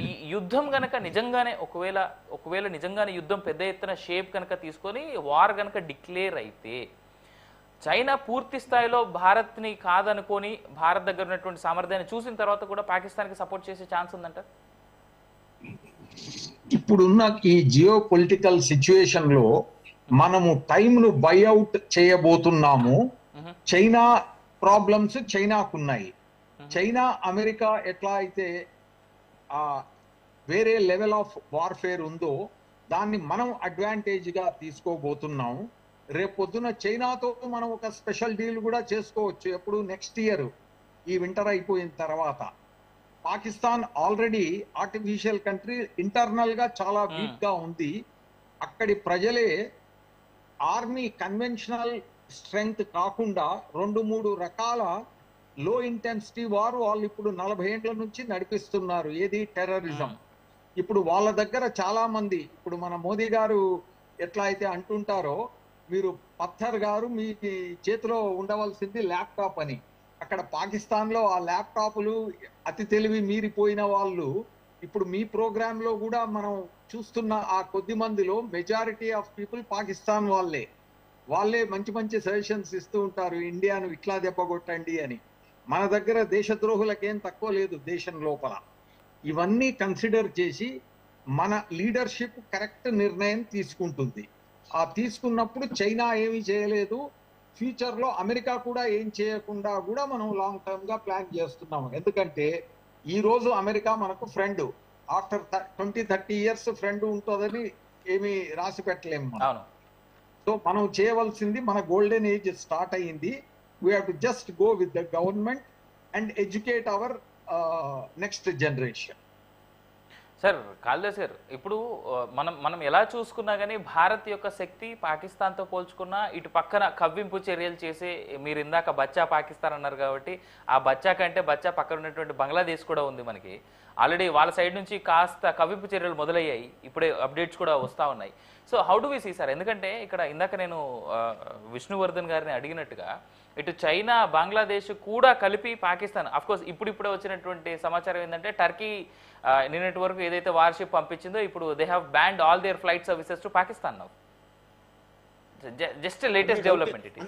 ఈ యుద్ధం కనుక నిజంగానే ఒకవేళ నిజంగానే యుద్ధం పెద్ద ఎత్తున షేప్ కనుక తీసుకొని వార్ కనుక డిక్లేర్ అయితే, చైనా పూర్తి స్థాయిలో భారత్ని కాదనుకొని భారత్ దగ్గర ఉన్నటువంటి సామర్థ్యాన్ని చూసిన తర్వాత కూడా పాకిస్తాన్కి సపోర్ట్ చేసే ఛాన్స్ ఉందంటారు? ఇప్పుడున్న ఈ జియో పొలిటికల్ సిచ్యువేషన్ లో మనము టైంను బైఅవుట్ చేయబోతున్నాము. చైనా ప్రాబ్లమ్స్ చైనాకున్నాయి. చైనా అమెరికా ఎట్లా అయితే వేరే లెవెల్ ఆఫ్ వార్ఫేర్ ఉందో దాన్ని మనం అడ్వాంటేజ్ గా తీసుకోబోతున్నాము. రేపొద్దున చైనాతో మనం ఒక స్పెషల్ డీల్ కూడా చేసుకోవచ్చు. ఎప్పుడు? నెక్స్ట్ ఇయర్ ఈ వింటర్ అయిపోయిన తర్వాత. Pakistan already artificial country, internal గా చాలా వీక్ గా ఉంది. అక్కడి ప్రజలే ఆర్మీ కన్వెన్షనల్ స్ట్రెంగ్త్ కాకుండా 2-3 రకాల లో ఇంటెన్సిటీ వార్ వాళ్ళు ఇప్పుడు 40 ఏళ్ల నుంచి నడిపిస్తున్నారు. ఏది? టెర్రరిజం. ఇప్పుడు వాళ్ళ దగ్గర చాలా మంది, ఇప్పుడు మన మోదీ గారు ఎట్లా అయితే అంటుంటారో, మీరు పత్తర్ గారు మీ చేతిలో ఉండవలసింది ల్యాప్టాప్ అని. అక్కడ పాకిస్తాన్ లో ఆ ల్యాప్టాప్లు అతి తెలివి మీరిపోయిన వాళ్ళు ఇప్పుడు మీ ప్రోగ్రామ్ లో కూడా మనం చూస్తున్న ఆ కొద్ది మందిలో మెజారిటీ ఆఫ్ పీపుల్ పాకిస్తాన్ వాళ్ళే మంచి మంచి సజెషన్స్ ఇస్తూ ఉంటారు, ఇండియాను ఇట్లా దెబ్బగొట్టండి అని. మన దగ్గర దేశద్రోహులకేం తక్కువ లేదు దేశం లోపల. ఇవన్నీ కన్సిడర్ చేసి మన లీడర్షిప్ కరెక్ట్ నిర్ణయం తీసుకుంటుంది. ఆ తీసుకున్నప్పుడు చైనా ఏమీ చేయలేదు, ఫ్యూచర్ లో అమెరికా కూడా ఏం చేయకుండా కూడా మనం లాంగ్ టర్మ్ గా ప్లాన్ చేస్తున్నాము. ఎందుకంటే ఈ రోజు అమెరికా మనకు ఫ్రెండ్, ఆఫ్టర్ 20-30 ఇయర్స్ ఫ్రెండ్ ఉంటుందని ఏమి రాసి పెట్టలేము మనం. సో మనం చేయవలసింది, మన గోల్డెన్ ఏజ్ స్టార్ట్ అయ్యింది. We have to just go with the government and educate our next generation. Sir Kalidas గారు, ఇప్పుడు మనం మనం ఎలా చూసుకున్నా కానీ భారత్ యొక్క శక్తి పాకిస్తాన్తో పోల్చుకున్నా ఇటు పక్కన కవ్వింపు చర్యలు చేసే, మీరు ఇందాక బచ్చా పాకిస్తాన్ అన్నారు కాబట్టి ఆ బచ్చా కంటే బచ్చా పక్కన ఉన్నటువంటి బంగ్లాదేశ్ కూడా ఉంది మనకి. ఆల్రెడీ వాళ్ళ సైడ్ నుంచి కాస్త కవ్వింపు చర్యలు మొదలయ్యాయి, ఇప్పుడే అప్డేట్స్ కూడా వస్తూ ఉన్నాయి. So how do we see sir? ఎందుకంటే ఇక్కడ ఇందాక నేను విష్ణువర్ధన్ గారిని అడిగినట్టుగా ఇటు చైనా బంగ్లాదేశ్ కూడా కలిపి పాకిస్తాన్, అఫ్కోర్స్ ఇప్పుడిప్పుడే వచ్చినటువంటి సమాచారం ఏంటంటే టర్కీ నిన్నటి వరకు ఏదైతే వార్షిప్ పంపించిందో ఇప్పుడు they have banned all their flight services to Pakistan now. Just latest development it.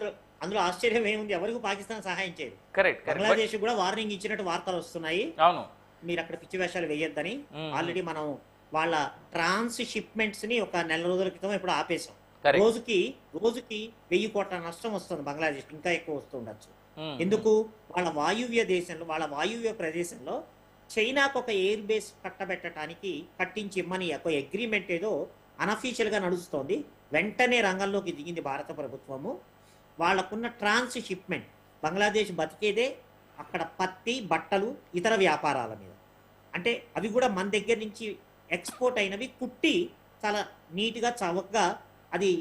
అందులో ఆశ్చర్యం ఏముంది, ఎవరికి పాకిస్తాన్ సహాయం చేయదు. కరెక్ట్. బంగ్లాదేశ్ కూడా వార్నింగ్ ఇచ్చినట్టు వార్తలు వస్తున్నాయి. అవును, మీరు అక్కడ పిచ్చి వేషాలు వేయొద్దని. ఆల్రెడీ మనం వాళ్ళ ట్రాన్స్ షిప్మెంట్స్ ని ఒక నెల రోజుల క్రితం ఇప్పుడు ఆపేశాం. రోజుకి 1000 కోట్ల నష్టం వస్తుంది బంగ్లాదేశ్, ఇంకా ఎక్కువ వస్తుండొచ్చు. ఎందుకు? వాళ్ళ వాయువ్య ప్రదేశంలో చైనాకు ఒక ఎయిర్ బేస్ కట్టించి ఇమ్మని ఒక అగ్రిమెంట్ ఏదో అనఫీషియల్ గా నడుస్తోంది. వెంటనే రంగంలోకి దిగింది భారత ప్రభుత్వము. వాళ్ళకున్న ట్రాన్స్ షిప్మెంట్, బంగ్లాదేశ్ బతికేదే అక్కడ పత్తి, బట్టలు, ఇతర వ్యాపారాల మీద. అంటే అవి కూడా మన దగ్గర నుంచి ఎక్స్పోర్ట్ అయినవి కుట్టి చాలా నీట్గా చవకగా, అది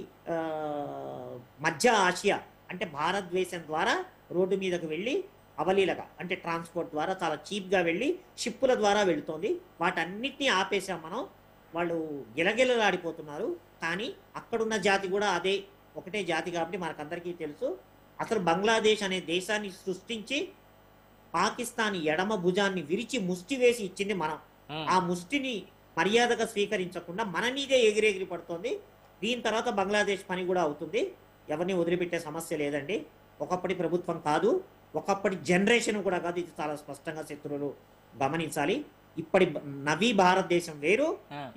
మధ్య ఆసియా అంటే భారతదేశం ద్వారా రోడ్డు మీదకు వెళ్ళి అవలీలగా, అంటే ట్రాన్స్పోర్ట్ ద్వారా చాలా చీప్గా వెళ్ళి షిప్పుల ద్వారా వెళుతోంది. వాటన్నిటినీ ఆపేసాం మనం. వాళ్ళు గిలగిలలాడిపోతున్నారు. కానీ అక్కడున్న జాతి కూడా అదే ఒకటే జాతి కాబట్టి మనకందరికీ తెలుసు. అసలు బంగ్లాదేశ్ అనే దేశాన్ని సృష్టించి పాకిస్తాన్ ఎడమ భుజాన్ని విరిచి ముష్టి వేసి ఇచ్చింది మనం. ఆ ముష్టిని మర్యాదగా స్వీకరించకుండా మన మీదే ఎగిరెగిరి పడుతోంది. దీని తర్వాత బంగ్లాదేశ్ పని కూడా అవుతుంది. ఎవరిని వదిలిపెట్టే సమస్య లేదండి. ఒకప్పటి ప్రభుత్వం కాదు, ఒకప్పటి జనరేషన్ కూడా కాదు. ఇది చాలా స్పష్టంగా శత్రువులు గమనించాలి. ఇప్పటి నవీ భారతదేశం వేరు,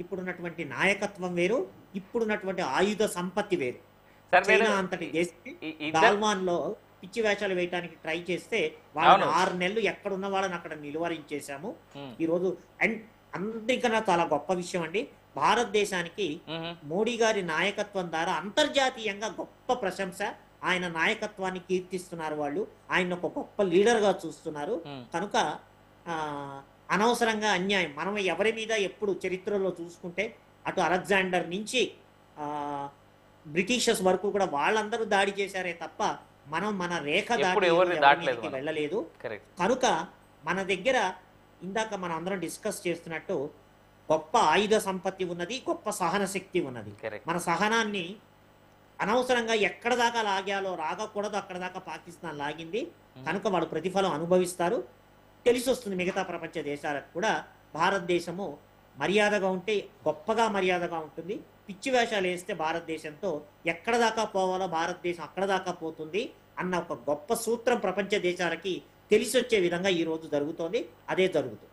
ఇప్పుడున్నటువంటి నాయకత్వం వేరు, ఇప్పుడున్నటువంటి ఆయుధ సంపత్తి వేరు. చైనా అంతటి గాల్వాన్ లో పిచ్చి వేషాలు వేయడానికి ట్రై చేస్తే వాళ్ళని 6 నెలలు ఎక్కడున్న వాళ్ళని అక్కడ నిలువరించేశాము. ఈరోజు అండ్ అందరికన్నా చాలా గొప్ప విషయం అండి, భారతదేశానికి మోడీ గారి నాయకత్వం ద్వారా అంతర్జాతీయంగా గొప్ప ప్రశంస. ఆయన నాయకత్వాన్ని కీర్తిస్తున్నారు వాళ్ళు, ఆయన ఒక గొప్ప లీడర్ గా చూస్తున్నారు. కనుక అనవసరంగా అన్యాయం మనం ఎవరి మీద ఎప్పుడు చరిత్రలో చూసుకుంటే అటు అలెగ్జాండర్ నుంచి బ్రిటిషర్స్ వరకు కూడా వాళ్ళందరూ దాడి చేశారే తప్ప మనం మన రేఖ దాటి వెళ్ళలేదు. కనుక మన దగ్గర ఇందాక మనం అందరం డిస్కస్ చేస్తున్నట్టు గొప్ప ఆయుధ సంపత్తి ఉన్నది, గొప్ప సహన శక్తి ఉన్నది. మన సహనాన్ని అనవసరంగా ఎక్కడ దాకా లాగాలో రాగకూడదు అక్కడ దాకా పాకిస్తాన్ లాగింది. కనుక వాళ్ళు ప్రతిఫలం అనుభవిస్తారు. తెలిసి వస్తుంది మిగతా ప్రపంచ దేశాలకు కూడా భారతదేశము మర్యాదగా ఉంటే గొప్పగా మర్యాదగా ఉంటుంది. పిచ్చి వేషాలు వేస్తే భారతదేశంతో ఎక్కడ దాకా పోవాలో భారతదేశం అక్కడ దాకా పోతుంది అన్న ఒక గొప్ప సూత్రం ప్రపంచ దేశాలకి తెలిసి వచ్చే విధంగా ఈ రోజు జరుగుతోంది. అదే జరుగుతుంది.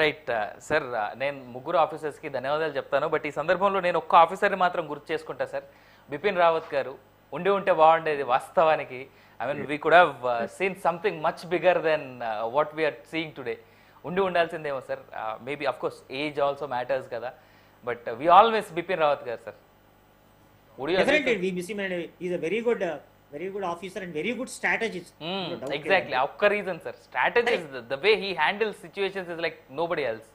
రైట్ సార్, నేను ముగ్గురు ఆఫీసర్స్కి ధన్యవాదాలు చెప్తాను. బట్ ఈ సందర్భంలో నేను ఒక్క ఆఫీసర్ని మాత్రం గుర్తు చేసుకుంటా సార్. బిపిన్ రావత్ గారు ఉంటే బాగుండేది వాస్తవానికి. I mean we could have seen something much bigger than what we are seeing today. ఉండాల్సిందేమో sir. Maybe of course age also matters కదా, but we all miss Bipin Rawat గారు sir. Definitely we miss him and he is a very good officer and very good strategist. Exactly. Okka reason sir, strategist, the way he handles situations is like nobody else.